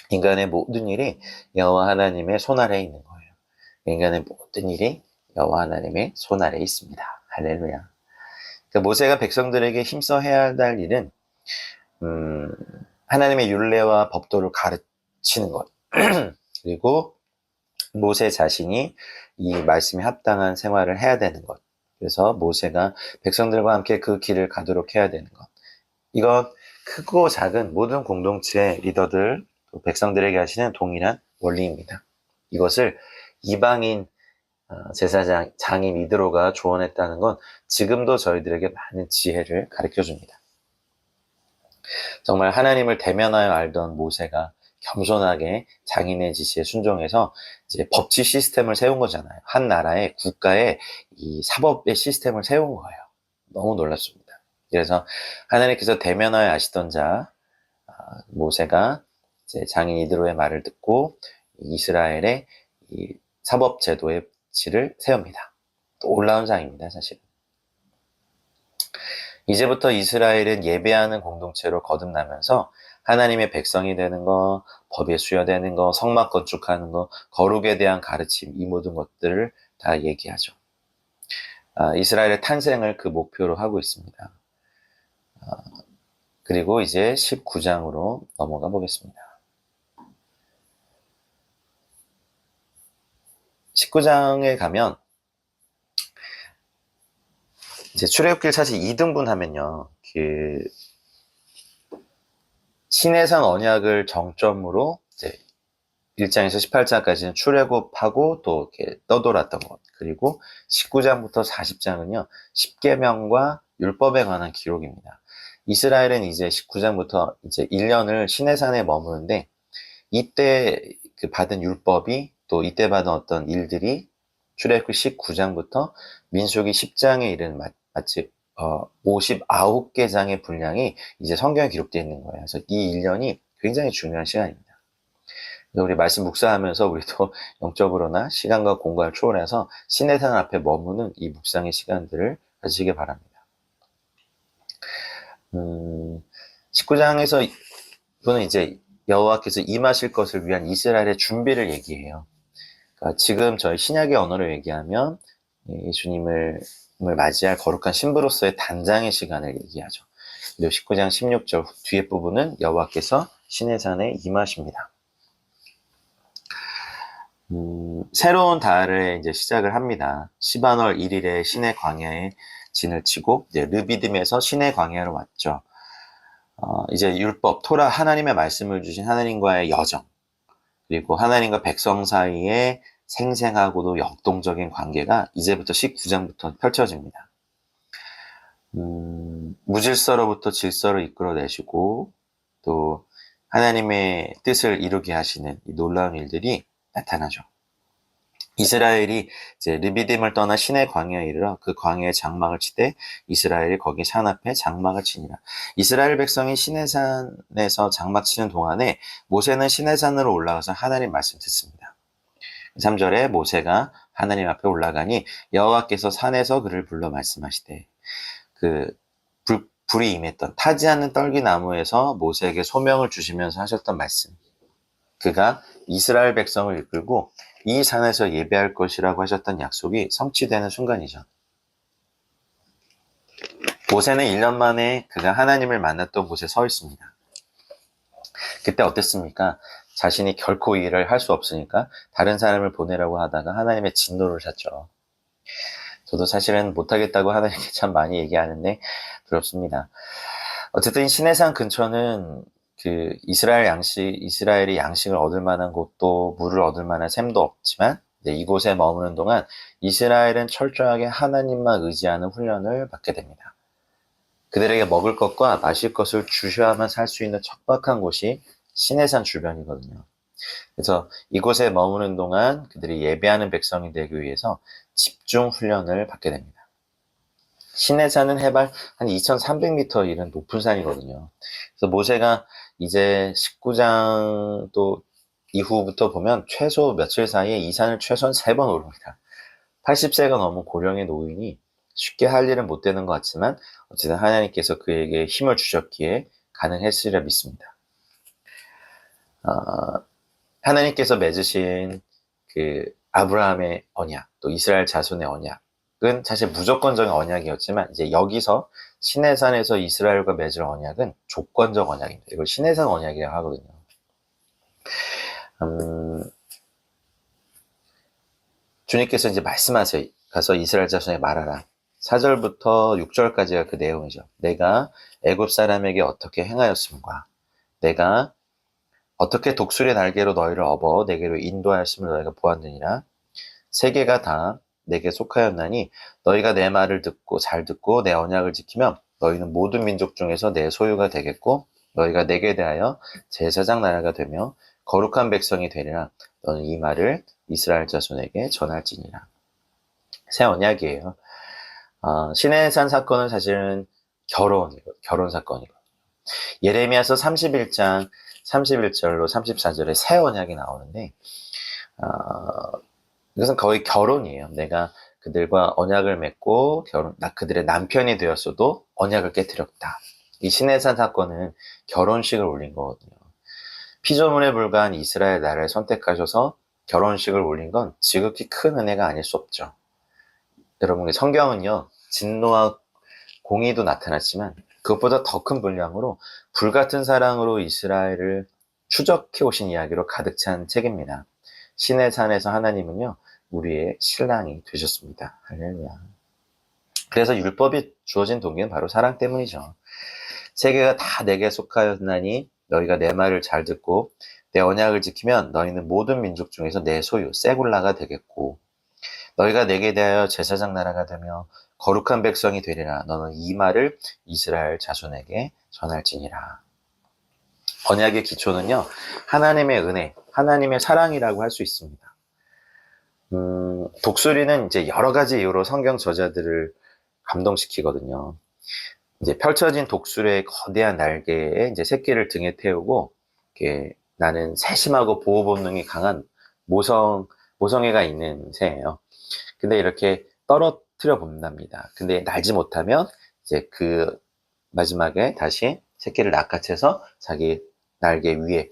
인간의 모든 일이 여호와 하나님의 손 아래에 있는 거예요. 인간의 모든 일이 여호와 하나님의 손 아래에 있습니다. 할렐루야. 그러니까 모세가 백성들에게 힘써 해야 할 일은 하나님의 율례와 법도를 가르치는 것. 그리고 모세 자신이 이 말씀에 합당한 생활을 해야 되는 것. 그래서 모세가 백성들과 함께 그 길을 가도록 해야 되는 것. 이건 크고 작은 모든 공동체의 리더들, 또 백성들에게 하시는 동일한 원리입니다. 이것을 이방인 제사장, 장인 이드로가 조언했다는 건 지금도 저희들에게 많은 지혜를 가르쳐 줍니다. 정말 하나님을 대면하여 알던 모세가 겸손하게 장인의 지시에 순종해서 이제 법치 시스템을 세운 거잖아요. 한 나라의 국가의 이 사법의 시스템을 세운 거예요. 너무 놀랍습니다. 그래서 하나님께서 대면하여 아시던 자 모세가 이제 장인 이드로의 말을 듣고 이스라엘의 이 사법 제도의 질을 세웁니다. 또 올라온 장입니다, 사실. 이제부터 이스라엘은 예배하는 공동체로 거듭나면서 하나님의 백성이 되는 거, 법에 수여되는 거, 성막 건축하는 거, 거룩에 대한 가르침, 이 모든 것들을 다 얘기하죠. 이스라엘의 탄생을 그 목표로 하고 있습니다. 그리고 이제 19장으로 넘어가 보겠습니다. 19장에 가면 이제 출애굽기를 사실 2등분 하면요. 그 시내산 언약을 정점으로 이제 1장에서 18장까지는 출애굽하고 또 이렇게 떠돌았던 것. 그리고 19장부터 40장은요. 십계명과 율법에 관한 기록입니다. 이스라엘은 이제 19장부터 이제 1년을 시내산에 머무는데 이때 그 받은 율법이 또 이때 받은 어떤 일들이 출애굽기 19장부터 민수기 10장에 이르는 마치 59개 장의 분량이 이제 성경에 기록되어 있는 거예요. 그래서 이 1년이 굉장히 중요한 시간입니다. 우리 말씀 묵상하면서 우리도 영적으로나 시간과 공간을 초월해서 신의 산 앞에 머무는 이 묵상의 시간들을 가지시기 바랍니다. 19장에서 이거는 이제 여호와께서 임하실 것을 위한 이스라엘의 준비를 얘기해요. 그러니까 지금 저희 신약의 언어로 얘기하면 예수님을 맞이할 거룩한 신부로서의 단장의 시간을 얘기하죠. 그리고 19장 16절 뒤에 부분은 여호와께서 신의 산에 임하십니다. 새로운 달을 이제 시작을 합니다. 시반월 1일에 신의 광야에 진을 치고 이제 르비딤에서 신의 광야로 왔죠. 이제 율법, 토라 하나님의 말씀을 주신 하나님과의 여정, 그리고 하나님과 백성 사이에 생생하고도 역동적인 관계가 이제부터 19장부터 펼쳐집니다. 무질서로부터 질서를 이끌어내시고 또 하나님의 뜻을 이루게 하시는 이 놀라운 일들이 나타나죠. 이스라엘이 이제 르비딤을 떠나 시내 광야에 이르러 그 광야에 장막을 치되 이스라엘이 거기 산 앞에 장막을 치니라. 이스라엘 백성이 시내산에서 장막 치는 동안에 모세는 시내산으로 올라가서 하나님 말씀 듣습니다. 3절에 모세가 하나님 앞에 올라가니 여호와께서 산에서 그를 불러 말씀하시되 그 불이 임했던 타지 않는 떨기나무에서 모세에게 소명을 주시면서 하셨던 말씀. 그가 이스라엘 백성을 이끌고 이 산에서 예배할 것이라고 하셨던 약속이 성취되는 순간이죠. 모세는 1년 만에 그가 하나님을 만났던 곳에 서 있습니다. 그때 어땠습니까? 자신이 결코 이 일을 할 수 없으니까 다른 사람을 보내라고 하다가 하나님의 진노를 샀죠. 저도 사실은 못하겠다고 하나님께 참 많이 얘기하는데 부럽습니다. 어쨌든 시내산 근처는 그 이스라엘이 양식을 얻을 만한 곳도 물을 얻을 만한 샘도 없지만 이곳에 머무는 동안 이스라엘은 철저하게 하나님만 의지하는 훈련을 받게 됩니다. 그들에게 먹을 것과 마실 것을 주셔야만 살 수 있는 척박한 곳이 시내산 주변이거든요. 그래서 이곳에 머무는 동안 그들이 예배하는 백성이 되기 위해서 집중 훈련을 받게 됩니다. 시내산은 해발 한 2,300m 이른 높은 산이거든요. 그래서 모세가 이제 19장 또 이후부터 보면 최소 며칠 사이에 이 산을 최소한 3번 오릅니다. 80세가 넘은 고령의 노인이 쉽게 할 일은 못 되는 것 같지만 어쨌든 하나님께서 그에게 힘을 주셨기에 가능했으리라 믿습니다. 하나님께서 맺으신 그 아브라함의 언약, 또 이스라엘 자손의 언약은 사실 무조건적인 언약이었지만 이제 여기서 시내산에서 이스라엘과 맺을 언약은 조건적 언약입니다. 이걸 시내산 언약이라고 하거든요. 주님께서 이제 말씀하세요. 가서 이스라엘 자손에 말하라. 4절부터 6절까지가 그 내용이죠. 내가 애굽 사람에게 어떻게 행하였음과 내가 어떻게 독수리 날개로 너희를 업어 내게로 인도하였음을 너희가 보았느니라. 세계가 다 내게 속하였나니 너희가 내 말을 듣고 잘 듣고 내 언약을 지키면 너희는 모든 민족 중에서 내 소유가 되겠고 너희가 내게 대하여 제사장 나라가 되며 거룩한 백성이 되리라. 너는 이 말을 이스라엘 자손에게 전할지니라. 새 언약이에요. 시내산 사건은 사실은 결혼 사건이고 예레미야서 31장 31절로 34절에 새 언약이 나오는데 이것은 거의 결혼이에요. 내가 그들과 언약을 맺고 그들의 남편이 되었어도 언약을 깨뜨렸다. 이 시내산 사건은 결혼식을 올린 거거든요. 피조물에 불과한 이스라엘 나라를 선택하셔서 결혼식을 올린 건 지극히 큰 은혜가 아닐 수 없죠. 여러분, 성경은요, 진노와 공의도 나타났지만 그것보다 더 큰 분량으로 불같은 사랑으로 이스라엘을 추적해 오신 이야기로 가득 찬 책입니다. 시내산에서 하나님은요, 우리의 신랑이 되셨습니다. 할렐루야. 그래서 율법이 주어진 동기는 바로 사랑 때문이죠. 세계가 다 내게 속하였나니 너희가 내 말을 잘 듣고 내 언약을 지키면 너희는 모든 민족 중에서 내 소유 세굴라가 되겠고 너희가 내게 대하여 제사장 나라가 되며 거룩한 백성이 되리라. 너는 이 말을 이스라엘 자손에게 전할지니라. 언약의 기초는요, 하나님의 은혜, 하나님의 사랑이라고 할 수 있습니다. 독수리는 이제 여러 가지 이유로 성경 저자들을 감동시키거든요. 이제 펼쳐진 독수리의 거대한 날개에 이제 새끼를 등에 태우고, 이렇게 나는 세심하고 보호 본능이 강한 모성애가 있는 새예요. 근데 이렇게 떨어뜨려 본답니다. 근데 날지 못하면 이제 그 마지막에 다시 새끼를 낚아채서 자기 날개 위에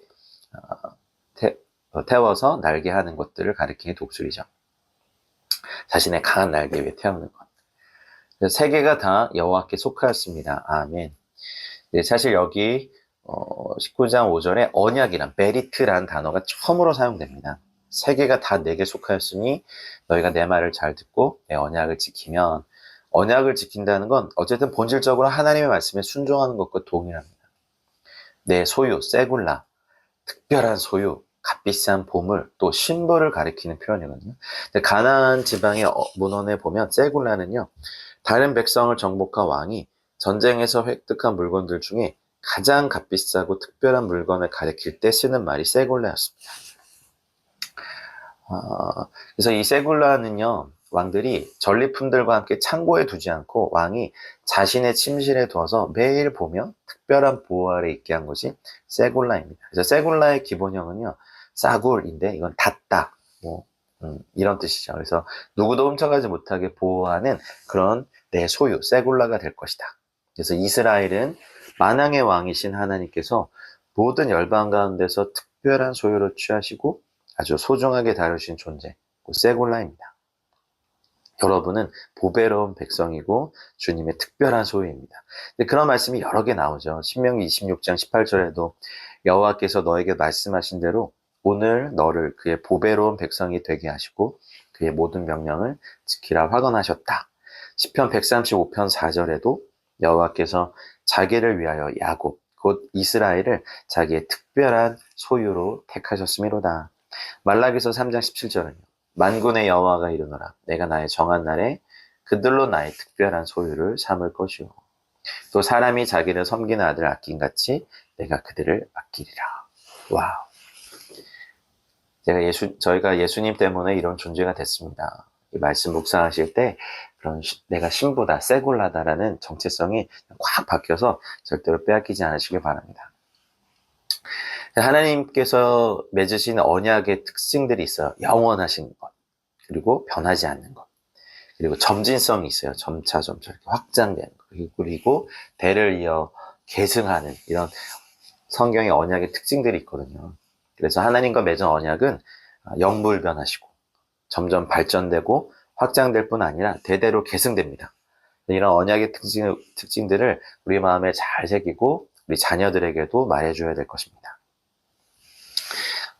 태워서 날개 하는 것들을 가리키는 독수리죠. 자신의 강한 날개 위에 태우는 것. 그래서 세계가 다 여호와께 속하였습니다. 아멘. 네, 사실 여기 19장 5절에 언약이란 베리트라는 단어가 처음으로 사용됩니다. 세계가 다 내게 속하였으니 너희가 내 말을 잘 듣고 내 언약을 지키면, 언약을 지킨다는 건 어쨌든 본질적으로 하나님의 말씀에 순종하는 것과 동일합니다. 내 소유, 세굴라, 특별한 소유, 값비싼 보물, 또 신부를 가리키는 표현이거든요. 가나안 지방의 문헌에 보면 세굴라는요, 다른 백성을 정복한 왕이 전쟁에서 획득한 물건들 중에 가장 값비싸고 특별한 물건을 가리킬 때 쓰는 말이 세굴라였습니다. 그래서 이 세굴라는요, 왕들이 전리품들과 함께 창고에 두지 않고 왕이 자신의 침실에 두어서 매일 보며 특별한 보호 아래 있게 한 것이 세굴라입니다. 그래서 세굴라의 기본형은요, 싸굴인데 이건 닫다, 이런 뜻이죠. 그래서 누구도 훔쳐가지 못하게 보호하는 그런 내 소유, 세굴라가 될 것이다. 그래서 이스라엘은 만왕의 왕이신 하나님께서 모든 열방 가운데서 특별한 소유를 취하시고 아주 소중하게 다루신 존재, 세굴라입니다. 여러분은 보배로운 백성이고 주님의 특별한 소유입니다. 그런 말씀이 여러 개 나오죠. 신명기 26장 18절에도 여호와께서 너에게 말씀하신 대로 오늘 너를 그의 보배로운 백성이 되게 하시고 그의 모든 명령을 지키라 확언하셨다. 시편 135편 4절에도 여호와께서 자기를 위하여 야곱, 곧 이스라엘을 자기의 특별한 소유로 택하셨음이로다. 말라기서 3장 17절은요. 만군의 여호와가 이르노라. 내가 나의 정한 날에 그들로 나의 특별한 소유를 삼을 것이요. 또 사람이 자기를 섬기는 아들을 아낀같이 내가 그들을 아끼리라. 와우. 저희가 예수님 때문에 이런 존재가 됐습니다. 이 말씀 묵상하실 때 그런 내가 신부다, 세굴라다라는 정체성이 확 바뀌어서 절대로 빼앗기지 않으시길 바랍니다. 하나님께서 맺으신 언약의 특징들이 있어요. 영원하신 것, 그리고 변하지 않는 것, 그리고 점진성이 있어요. 점차 이렇게 확장되는 것, 그리고 대를 이어 계승하는 이런 성경의 언약의 특징들이 있거든요. 그래서 하나님과 맺은 언약은 영불변하시고 점점 발전되고 확장될 뿐 아니라 대대로 계승됩니다. 이런 언약의 특징들을 우리 마음에 잘 새기고 우리 자녀들에게도 말해줘야 될 것입니다.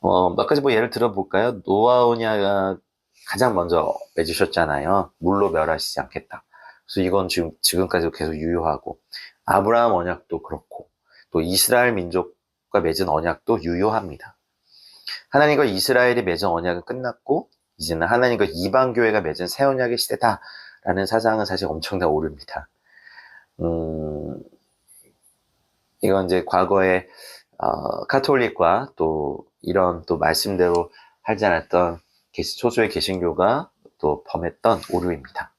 몇 가지 예를 들어볼까요? 노아 언약 가장 먼저 맺으셨잖아요. 물로 멸하시지 않겠다. 그래서 이건 지금까지도 계속 유효하고, 아브라함 언약도 그렇고, 또 이스라엘 민족과 맺은 언약도 유효합니다. 하나님과 이스라엘이 맺은 언약은 끝났고, 이제는 하나님과 이방교회가 맺은 새 언약의 시대다라는 사상은 사실 엄청나게 오릅니다. 이건 이제 과거에 카톨릭과 또 이런 또 말씀대로 하지 않았던 소수의 개신교가 또 범했던 오류입니다.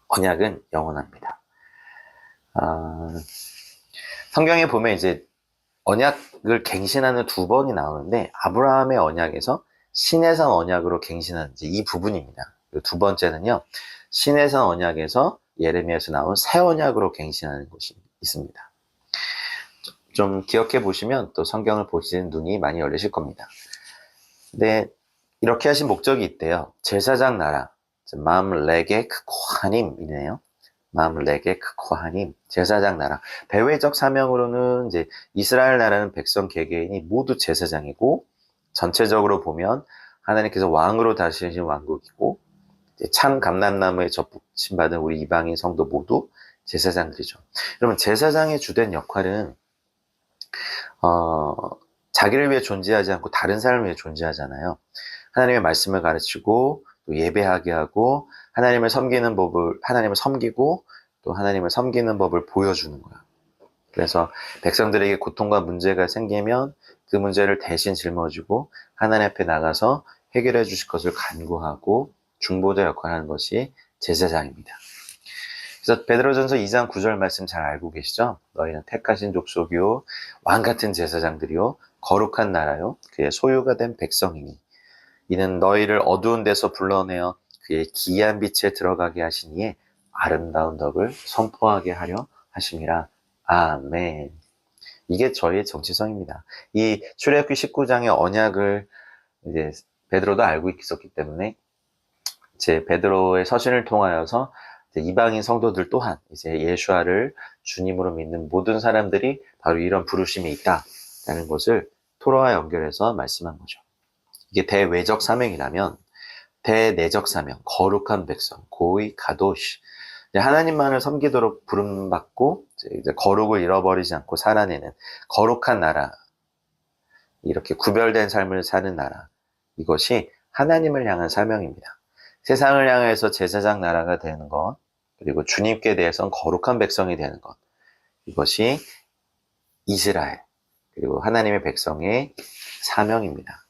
언약은 영원합니다. 성경에 보면 이제 언약을 갱신하는 두 번이 나오는데, 아브라함의 언약에서 시내산 언약으로 갱신하는 이 부분입니다. 두 번째는요, 시내산 언약에서 예레미야에서 나온 새 언약으로 갱신하는 것이 있습니다. 좀 기억해 보시면 또 성경을 보시는 눈이 많이 열리실 겁니다. 근데 이렇게 하신 목적이 있대요. 제사장 나라, 맘레게 크코하님이네요. 맘레게 크코하님, 제사장 나라. 배회적 사명으로는 이제 이스라엘 나라는 백성 개개인이 모두 제사장이고, 전체적으로 보면 하나님께서 왕으로 다스리신 왕국이고, 참 감람나무에 접붙임 받은 우리 이방인 성도 모두 제사장들이죠. 그러면 제사장의 주된 역할은 자기를 위해 존재하지 않고 다른 사람을 위해 존재하잖아요. 하나님의 말씀을 가르치고 또 예배하게 하고 하나님을 섬기고 또 하나님을 섬기는 법을 보여주는 거야. 그래서 백성들에게 고통과 문제가 생기면 그 문제를 대신 짊어지고 하나님 앞에 나가서 해결해 주실 것을 간구하고 중보자 역할을 하는 것이 제사장입니다. 그래서 베드로전서 2장 9절 말씀 잘 알고 계시죠? 너희는 택하신 족속이요 왕 같은 제사장들이요 거룩한 나라요 그의 소유가 된 백성이니 이는 너희를 어두운 데서 불러내어 그의 기이한 빛에 들어가게 하시니에 아름다운 덕을 선포하게 하려 하심이라. 아멘. 이게 저희의 정체성입니다. 이 출애굽기 19장의 언약을 이제 베드로도 알고 있었기 때문에 제 베드로의 서신을 통하여서 이방인 성도들 또한 이제 예수아를 주님으로 믿는 모든 사람들이 바로 이런 부르심이 있다라는 것을 토라와 연결해서 말씀한 거죠. 이게 대외적 사명이라면 대내적 사명, 거룩한 백성, 고이 가도시, 하나님만을 섬기도록 부름받고 이제 거룩을 잃어버리지 않고 살아내는 거룩한 나라, 이렇게 구별된 삶을 사는 나라, 이것이 하나님을 향한 사명입니다. 세상을 향해서 제사장 나라가 되는 것, 그리고 주님께 대해서는 거룩한 백성이 되는 것, 이것이 이스라엘, 그리고 하나님의 백성의 사명입니다.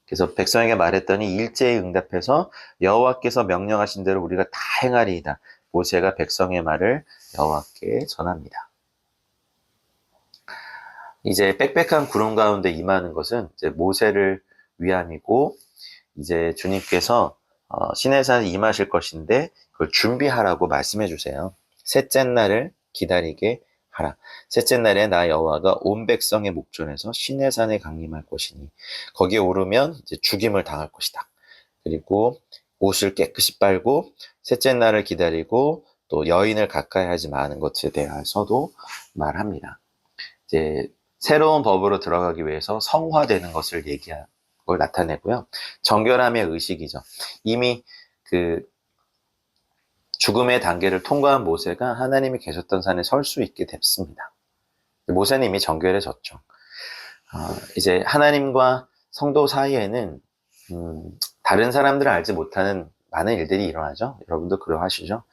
그래서 백성에게 말했더니 일제히 응답해서 여호와께서 명령하신 대로 우리가 다 행하리이다. 모세가 백성의 말을 여호와께 전합니다. 이제 빽빽한 구름 가운데 임하는 것은 이제 모세를 위함이고, 이제 주님께서 시내산에 임하실 것인데 그걸 준비하라고 말씀해 주세요. 셋째 날을 기다리게 하라. 셋째 날에 나 여호와가 온 백성의 목전에서 시내산에 강림할 것이니 거기에 오르면 이제 죽임을 당할 것이다. 그리고 옷을 깨끗이 빨고 셋째 날을 기다리고 또 여인을 가까이 하지 마는 것에 대해서도 말합니다. 이제 새로운 법으로 들어가기 위해서 성화되는 것을 얘기한 걸 나타내고요. 정결함의 의식이죠. 이미 그 죽음의 단계를 통과한 모세가 하나님이 계셨던 산에 설 수 있게 됐습니다. 모세는 이미 정결해졌죠. 이제 하나님과 성도 사이에는 다른 사람들은 알지 못하는 많은 일들이 일어나죠. 여러분도 그러하시죠.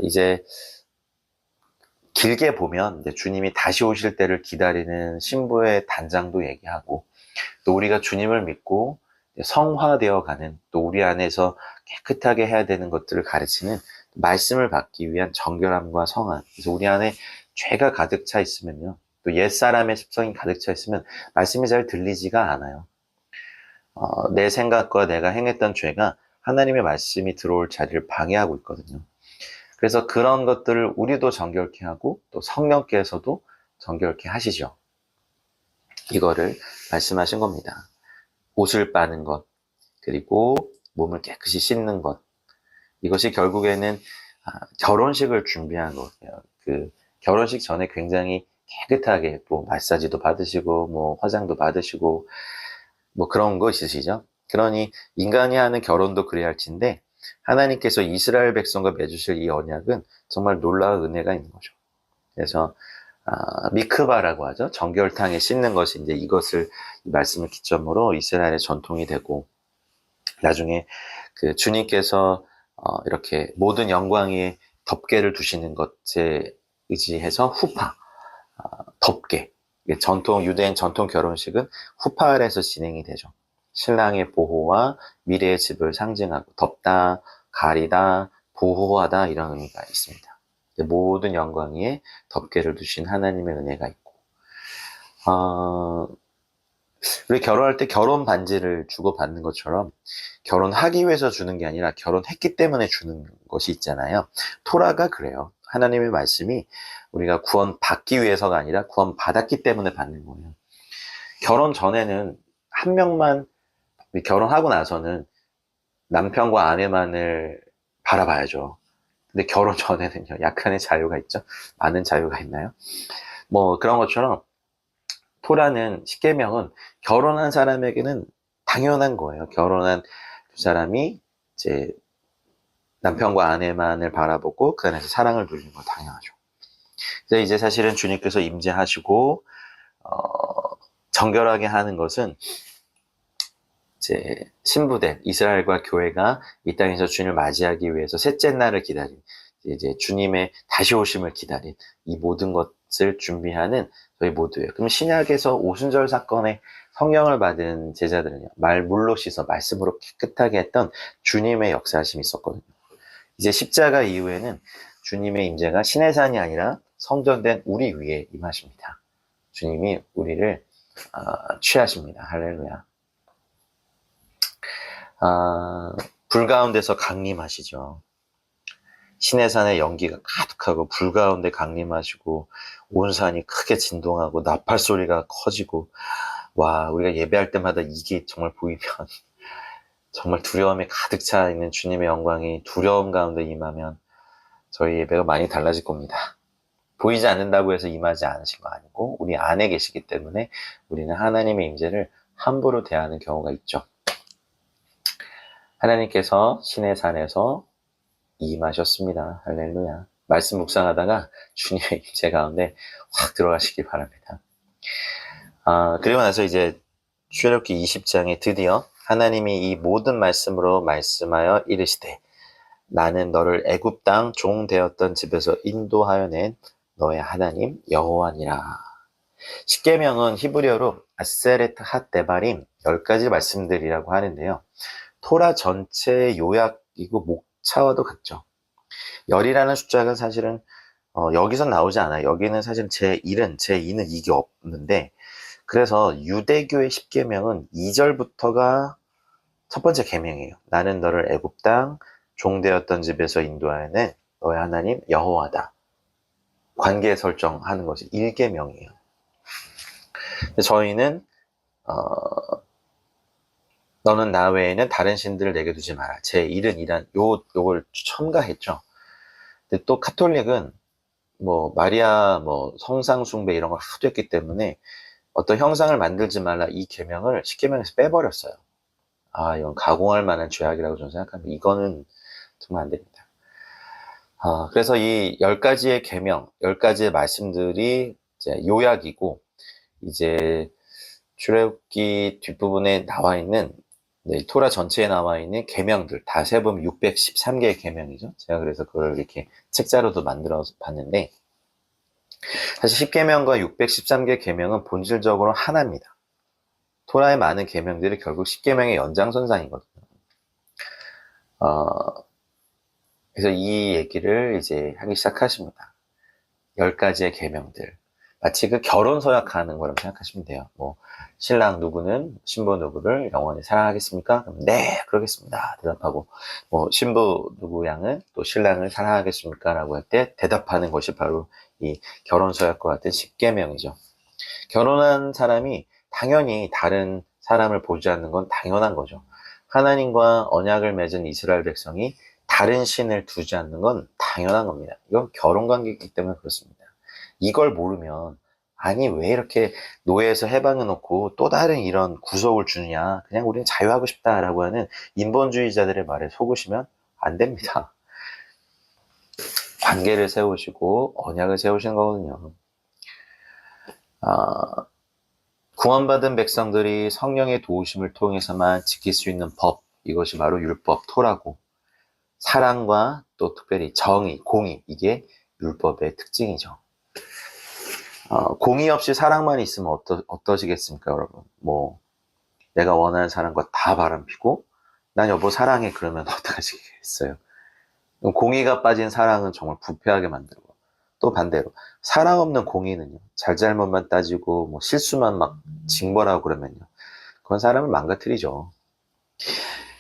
이제 길게 보면 이제 주님이 다시 오실 때를 기다리는 신부의 단장도 얘기하고, 또 우리가 주님을 믿고 성화되어 가는, 또 우리 안에서 깨끗하게 해야 되는 것들을 가르치는 말씀을 받기 위한 정결함과 성함. 그래서 우리 안에 죄가 가득 차 있으면요, 또 옛사람의 습성이 가득 차 있으면 말씀이 잘 들리지가 않아요. 내 생각과 내가 행했던 죄가 하나님의 말씀이 들어올 자리를 방해하고 있거든요. 그래서 그런 것들을 우리도 정결케 하고 또 성령께서도 정결케 하시죠. 이거를 말씀하신 겁니다. 옷을 빠는 것, 그리고 몸을 깨끗이 씻는 것, 이것이 결국에는 결혼식을 준비한 거예요. 그 결혼식 전에 굉장히 깨끗하게 뭐 마사지도 받으시고 뭐 화장도 받으시고 뭐 그런 거 있으시죠? 그러니 인간이 하는 결혼도 그래야 할 텐데 하나님께서 이스라엘 백성과 맺으실 이 언약은 정말 놀라운 은혜가 있는 거죠. 그래서 미크바라고 하죠. 정결탕에 씻는 것이 이제 이것을 이 말씀을 기점으로 이스라엘의 전통이 되고, 나중에 그 주님께서 이렇게 모든 영광 위에 덮개를 두시는 것에 의지해서 후파, 덮개, 전통 유대인 전통 결혼식은 후파 아래에서 진행이 되죠. 신랑의 보호와 미래의 집을 상징하고 덮다, 가리다, 보호하다 이런 의미가 있습니다. 모든 영광 위에 덮개를 두신 하나님의 은혜가 있고, 우리 결혼할 때 결혼 반지를 주고받는 것처럼 결혼하기 위해서 주는 게 아니라 결혼했기 때문에 주는 것이 있잖아요. 토라가 그래요. 하나님의 말씀이 우리가 구원받기 위해서가 아니라 구원받았기 때문에 받는 거예요. 결혼 전에는 한 명만, 결혼하고 나서는 남편과 아내만을 바라봐야죠. 근데 결혼 전에는요, 약간의 자유가 있죠. 많은 자유가 있나요? 뭐 그런 것처럼 토라는 십계명은 결혼한 사람에게는 당연한 거예요. 결혼한 두 사람이 이제 남편과 아내만을 바라보고 그 안에서 사랑을 누리는 건 당연하죠. 그래서 이제 사실은 주님께서 임재하시고 정결하게 하는 것은 이제 신부된 이스라엘과 교회가 이 땅에서 주님을 맞이하기 위해서 셋째 날을 기다린, 이제 주님의 다시 오심을 기다린 이 모든 것을 준비하는 저희 모두예요. 그럼 신약에서 오순절 사건에 성령을 받은 제자들은요, 물로 씻어 말씀으로 깨끗하게 했던 주님의 역사하심이 있었거든요. 이제 십자가 이후에는 주님의 임재가 시내산이 아니라 성전된 우리 위에 임하십니다. 주님이 우리를 취하십니다. 할렐루야. 불 가운데서 강림하시죠. 시내산의 연기가 가득하고 불 가운데 강림하시고 온 산이 크게 진동하고 나팔 소리가 커지고, 와, 우리가 예배할 때마다 이게 정말 보이면 정말 두려움에 가득 차 있는 주님의 영광이 두려움 가운데 임하면 저희 예배가 많이 달라질 겁니다. 보이지 않는다고 해서 임하지 않으신 거 아니고 우리 안에 계시기 때문에 우리는 하나님의 임재를 함부로 대하는 경우가 있죠. 하나님께서 시내산에서 임하셨습니다. 할렐루야. 말씀 묵상하다가 주님의 임재 가운데 확 들어가시기 바랍니다. 그리고 나서 이제 출애굽기 20장에 드디어 하나님이 이 모든 말씀으로 말씀하여 이르시되 나는 너를 애굽 땅 종 되었던 집에서 인도하여 낸 너의 하나님 여호와니라. 십계명은 히브리어로 아세레트 핫 데바림 10가지 말씀들이라고 하는데요. 토라 전체의 요약이고 목차와도 같죠. 열이라는 숫자가 사실은 여기서 나오지 않아요. 여기는 사실 제1은 제2는 이게 없는데, 그래서 유대교의 십계명은 2절부터가 첫 번째 계명이에요. 나는 너를 애굽 땅 종되었던 집에서 인도하여낸 너의 하나님 여호와다. 관계 설정하는 것이 1계명이에요. 저희는 너는 나 외에는 다른 신들을 내게 두지 마라. 제1은 이란 요걸 첨가했죠. 근데 또 카톨릭은 뭐 마리아 뭐 성상 숭배 이런 걸 하도 했기 때문에 어떤 형상을 만들지 말라 이 계명을 십계명에서 빼버렸어요. 이건 가공할 만한 죄악이라고 저는 생각합니다. 이거는 정말 안 됩니다. 그래서 이 10가지의 계명, 10가지의 말씀들이 이제 요약이고, 이제 출애굽기 뒷부분에 나와 있는, 토라 전체에 나와 있는 계명들 다 세보면 613개의 계명이죠. 제가 그래서 그걸 이렇게 책자로도 만들어서 봤는데, 사실 10계명과 613개 계명은 본질적으로 하나입니다. 토라의 많은 계명들이 결국 10계명의 연장선상이거든요. 그래서 이 얘기를 이제 하기 시작하십니다. 10가지의 계명들. 마치 그 결혼 서약하는 거라고 생각하시면 돼요. 뭐, 신랑 누구는 신부 누구를 영원히 사랑하겠습니까? 그럼 네, 그러겠습니다. 대답하고, 뭐, 신부 누구 양은 또 신랑을 사랑하겠습니까? 라고 할 때 대답하는 것이 바로 이 결혼 서약과 같은 10계명이죠. 결혼한 사람이 당연히 다른 사람을 보지 않는 건 당연한 거죠. 하나님과 언약을 맺은 이스라엘 백성이 다른 신을 두지 않는 건 당연한 겁니다. 이건 결혼 관계이기 때문에 그렇습니다. 이걸 모르면 아니 왜 이렇게 노예에서 해방해 놓고 또 다른 이런 구속을 주느냐, 그냥 우리는 자유하고 싶다라고 하는 인본주의자들의 말에 속으시면 안 됩니다. 관계를 세우시고 언약을 세우시는 거거든요. 구원받은 백성들이 성령의 도우심을 통해서만 지킬 수 있는 법, 이것이 바로 율법, 토라고, 사랑과 또 특별히 정의, 공의, 이게 율법의 특징이죠. 공의 없이 사랑만 있으면 어떠시겠습니까, 여러분? 뭐 내가 원하는 사람과 다 바람피고 난 여보 사랑해 그러면 어떡하시겠어요? 공의가 빠진 사랑은 정말 부패하게 만들고, 또 반대로 사랑 없는 공의는요, 잘잘못만 따지고 뭐 실수만 막 징벌하고 그러면요, 그건 사람을 망가뜨리죠.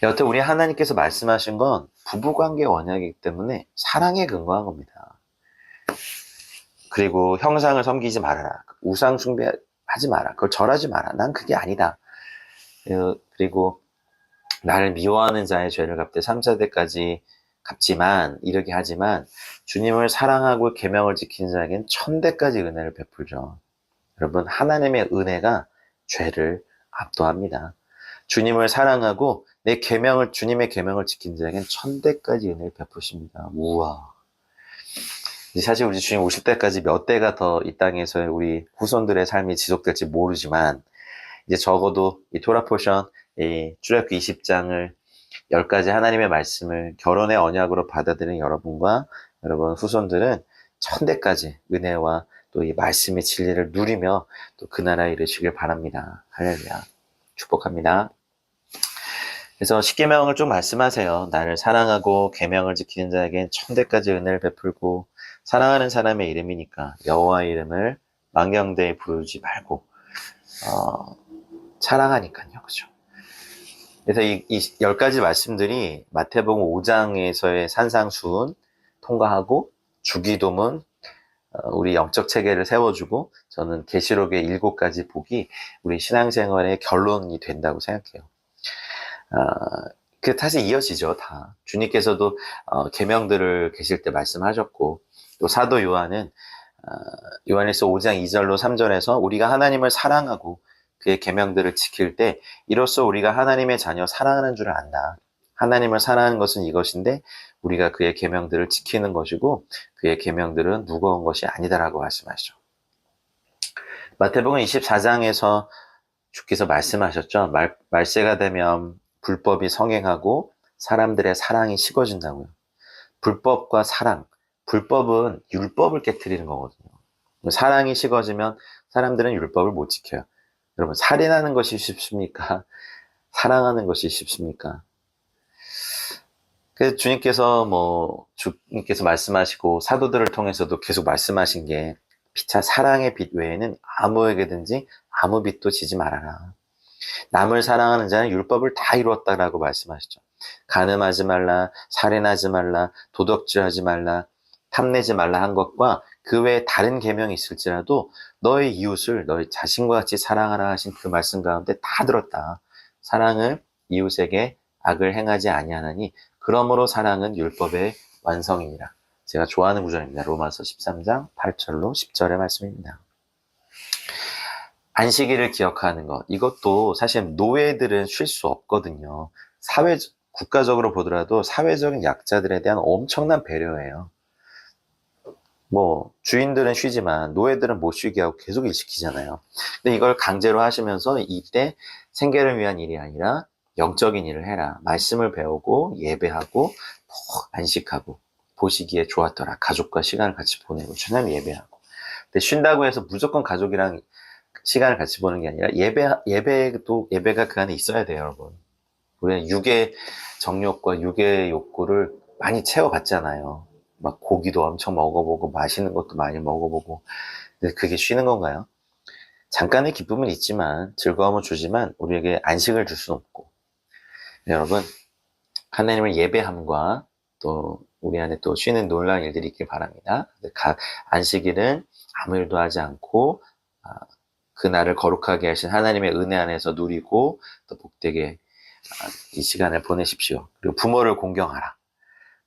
여튼 우리 하나님께서 말씀하신 건 부부관계 원약이기 때문에 사랑에 근거한 겁니다. 그리고 형상을 섬기지 말아라, 우상 숭배하지 마라, 그걸 절하지 마라, 난 그게 아니다. 그리고 나를 미워하는 자의 죄를 갚되 3, 4대까지 갚지만, 이렇게 하지만 주님을 사랑하고 계명을 지키는 자에겐 1000대까지 은혜를 베풀죠. 여러분, 하나님의 은혜가 죄를 압도합니다. 주님을 사랑하고 주님의 계명을 지키는 자에겐 1000대까지 은혜를 베푸십니다. 우와. 사실 우리 주님 오실 때까지 몇 대가 더 이 땅에서 우리 후손들의 삶이 지속될지 모르지만, 이제 적어도 이 토라 포션, 이 출애굽기 20장을 10가지 하나님의 말씀을 결혼의 언약으로 받아들인 여러분과 여러분 후손들은 1000대까지 은혜와 또 이 말씀의 진리를 누리며 또 그 나라에 이르시길 바랍니다. 할렐루야. 축복합니다. 그래서 십계명을 좀 말씀하세요. 나를 사랑하고 계명을 지키는 자에겐 1000대까지 은혜를 베풀고, 사랑하는 사람의 이름이니까 여호와의 이름을 만경대에 부르지 말고, 사랑하니까요. 그죠? 그래서 이 10가지 말씀들이 마태복음 5장에서의 산상수훈 통과하고, 주기도문, 우리 영적 체계를 세워주고, 저는 계시록의 7가지 복이 우리 신앙생활의 결론이 된다고 생각해요. 그 사실 이어지죠, 다. 주님께서도 계명들을 계실 때 말씀하셨고, 또 사도 요한은 요한일서 5장 2절로 3절에서 우리가 하나님을 사랑하고 그의 계명들을 지킬 때 이로써 우리가 하나님의 자녀 사랑하는 줄을 안다. 하나님을 사랑하는 것은 이것인데 우리가 그의 계명들을 지키는 것이고 그의 계명들은 무거운 것이 아니다라고 말씀하시죠. 마태복음 24장에서 주께서 말씀하셨죠. 말세가 되면 불법이 성행하고 사람들의 사랑이 식어진다고요. 불법과 사랑, 불법은 율법을 깨트리는 거거든요. 사랑이 식어지면 사람들은 율법을 못 지켜요. 여러분, 살인하는 것이 쉽습니까? 사랑하는 것이 쉽습니까? 그래서 주님께서 말씀하시고 사도들을 통해서도 계속 말씀하신 게, 피차 사랑의 빛 외에는 아무에게든지 아무 빛도 지지 말아라. 남을 사랑하는 자는 율법을 다 이루었다라고 말씀하시죠. 간음하지 말라, 살인하지 말라, 도덕질하지 말라, 탐내지 말라 한 것과 그 외에 다른 계명이 있을지라도 너의 이웃을 너의 자신과 같이 사랑하라 하신 그 말씀 가운데 다 들었다. 사랑을 이웃에게 악을 행하지 아니하나니 그러므로 사랑은 율법의 완성이니라. 제가 좋아하는 구절입니다. 로마서 13장 8절로 10절의 말씀입니다. 안식일을 기억하는 것, 이것도 사실 노예들은 쉴 수 없거든요. 국가적으로 보더라도 사회적인 약자들에 대한 엄청난 배려예요. 주인들은 쉬지만 노예들은 못 쉬게 하고 계속 일시키잖아요. 근데 이걸 강제로 하시면서 이때 생계를 위한 일이 아니라 영적인 일을 해라. 말씀을 배우고 예배하고 안식하고 보시기에 좋았더라. 가족과 시간을 같이 보내고 주님 예배하고. 근데 쉰다고 해서 무조건 가족이랑 시간을 같이 보는 게 아니라 예배가 그 안에 있어야 돼요, 여러분. 우리는 육의 정욕과 육의 욕구를 많이 채워봤잖아요. 막 고기도 엄청 먹어보고 맛있는 것도 많이 먹어보고. 근데 그게 쉬는 건가요? 잠깐의 기쁨은 있지만, 즐거움을 주지만 우리에게 안식을 줄 수는 없고. 여러분, 하나님을 예배함과 또 우리 안에 또 쉬는 놀라운 일들이 있길 바랍니다. 안식일은 아무 일도 하지 않고 그 날을 거룩하게 하신 하나님의 은혜 안에서 누리고 또 복되게 이 시간을 보내십시오. 그리고 부모를 공경하라.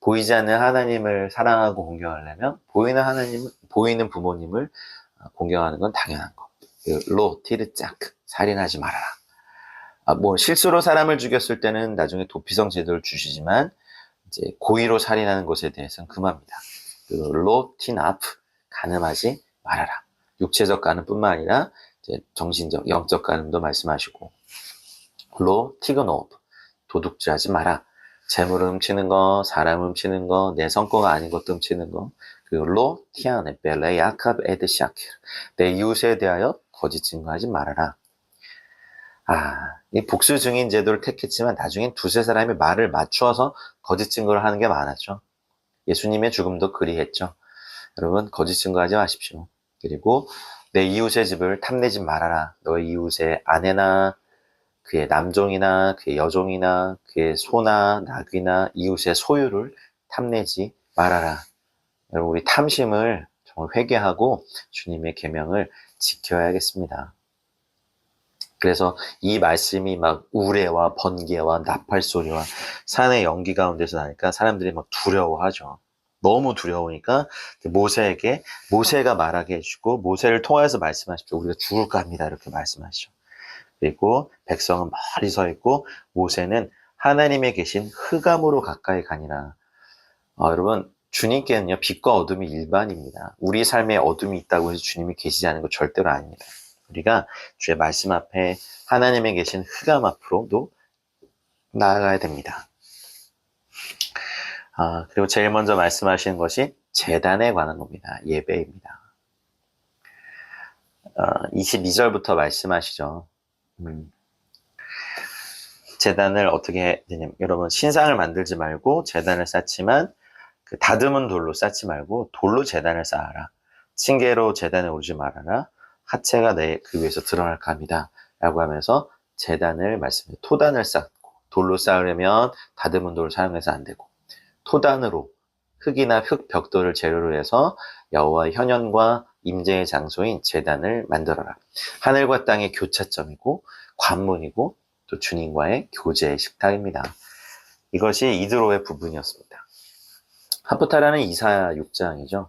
보이지 않는 하나님을 사랑하고 공경하려면 보이는 부모님을 공경하는 건 당연한 거. 티르짜크, 살인하지 말아라. 실수로 사람을 죽였을 때는 나중에 도피성 제도를 주시지만 이제 고의로 살인하는 것에 대해서는 금합니다. 로 티나프 간음하지 말아라. 육체적 간음뿐만 아니라 이제 정신적, 영적 간음도 말씀하시고 로 티그노브 도둑질하지 마라. 재물을 훔치는 거, 사람 훔치는 거, 내 성과가 아닌 것도 훔치는 거. 그리고 로 티아네 벨레 야캅 에드 샤키르 내 이웃에 대하여 거짓 증거하지 말아라. 이 복수 증인 제도를 택했지만 나중엔 두세 사람이 말을 맞추어서 거짓 증거를 하는 게 많았죠. 예수님의 죽음도 그리했죠. 여러분 거짓 증거하지 마십시오. 그리고 내 이웃의 집을 탐내지 말아라. 너의 이웃의 아내나 그의 남종이나 그의 여종이나 그의 소나 낙이나 이웃의 소유를 탐내지 말아라. 여러분 우리 탐심을 정말 회개하고 주님의 계명을 지켜야겠습니다. 그래서 이 말씀이 막 우레와 번개와 나팔 소리와 산의 연기 가운데서 나니까 사람들이 막 두려워하죠. 너무 두려우니까 모세가 말하게 해주고 모세를 통해서 말씀하십시오. 우리가 죽을까 합니다. 이렇게 말씀하시죠. 그리고 백성은 멀리 서 있고 모세는 하나님의 계신 흑암으로 가까이 가니라. 여러분 주님께는요 빛과 어둠이 일반입니다. 우리 삶에 어둠이 있다고 해서 주님이 계시지 않은 거 절대로 아닙니다. 우리가 주의 말씀 앞에 하나님의 계신 흑암 앞으로도 나아가야 됩니다. 그리고 제일 먼저 말씀하시는 것이 제단에 관한 겁니다. 예배입니다. 22절부터 말씀하시죠. 제단을 어떻게 해야 되냐면 여러분 신상을 만들지 말고 제단을 쌓지만 그 다듬은 돌로 쌓지 말고 돌로 제단을 쌓아라. 층계로 제단에 오르지 말아라. 하체가 그 위에서 드러날까 합니다. 라고 하면서 제단을 말씀해요. 토단을 쌓고 돌로 쌓으려면 다듬은 돌을 사용해서 안 되고 토단으로 흙이나 흙 벽돌을 재료로 해서 여호와의 현현과 임재의 장소인 제단을 만들어라. 하늘과 땅의 교차점이고 관문이고 또 주님과의 교제의 식탁입니다. 이것이 이드로의 부분이었습니다. 하프타라는 이사야 6장이죠.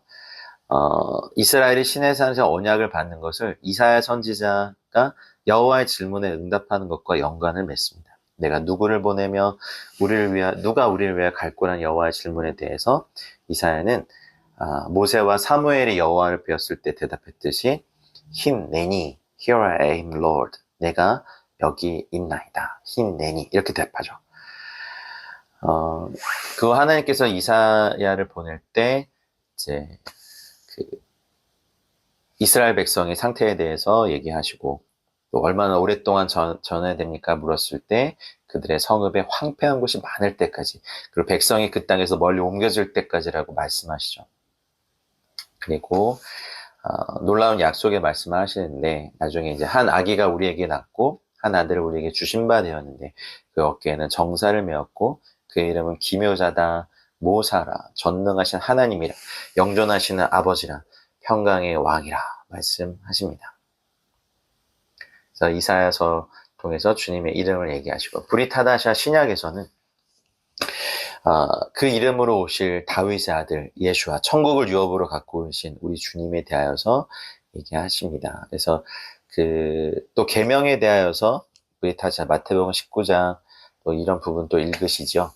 이스라엘이 시내산에서 언약을 받는 것을 이사야 선지자가 여호와의 질문에 응답하는 것과 연관을 맺습니다. 내가 누구를 보내며 누가 우리를 위하여 갈 거란 여호와의 질문에 대해서 이사야는 모세와 사무엘이 여호와를 배웠을 때 대답했듯이 힘내니 here I am Lord 내가 여기 있나이다 힘내니 이렇게 대답하죠. 그 하나님께서 이사야를 보낼 때 이제 이스라엘 백성의 상태에 대해서 얘기하시고 또 얼마나 오랫동안 전해야 됩니까? 물었을 때 그들의 성읍에 황폐한 곳이 많을 때까지 그리고 백성이 그 땅에서 멀리 옮겨질 때까지라고 말씀하시죠. 그리고 놀라운 약속의 말씀을 하시는데 나중에 이제 한 아기가 우리에게 낳고 한 아들을 우리에게 주신 바 되었는데 그 어깨에는 정사를 메었고 그의 이름은 기묘자다 모사라 전능하신 하나님이라 영존하시는 아버지라 평강의 왕이라 말씀하십니다. 그래서 이사야서 통해서 주님의 이름을 얘기하시고 브릿하다샤 신약에서는 그 이름으로 오실 다윗의 아들 예수와 천국을 유업으로 갖고 오신 우리 주님에 대하여서 얘기하십니다. 그래서 또 계명에 대하여서 브릿하샤 마태복음 19장 또 이런 부분 또 읽으시죠.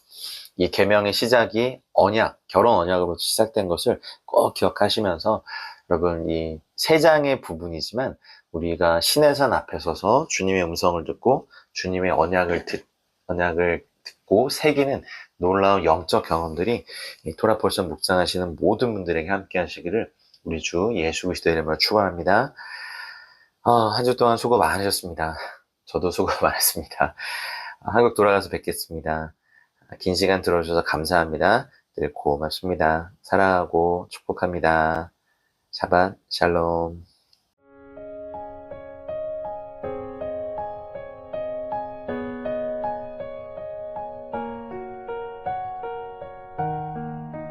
이 계명의 시작이 결혼 언약으로 시작된 것을 꼭 기억하시면서 여러분 이 세 장의 부분이지만 우리가 시내산 앞에 서서 주님의 음성을 듣고 주님의 언약을 듣고 새기는 놀라운 영적 경험들이 토라 포션 묵상하시는 모든 분들에게 함께 하시기를 우리 주 예수 그리스도의 이름으로 축원합니다. 한 주 동안 수고 많으셨습니다. 저도 수고 많았습니다. 한국 돌아가서 뵙겠습니다. 긴 시간 들어주셔서 감사합니다. 늘 고맙습니다. 사랑하고 축복합니다. 샤ባት 샬롬.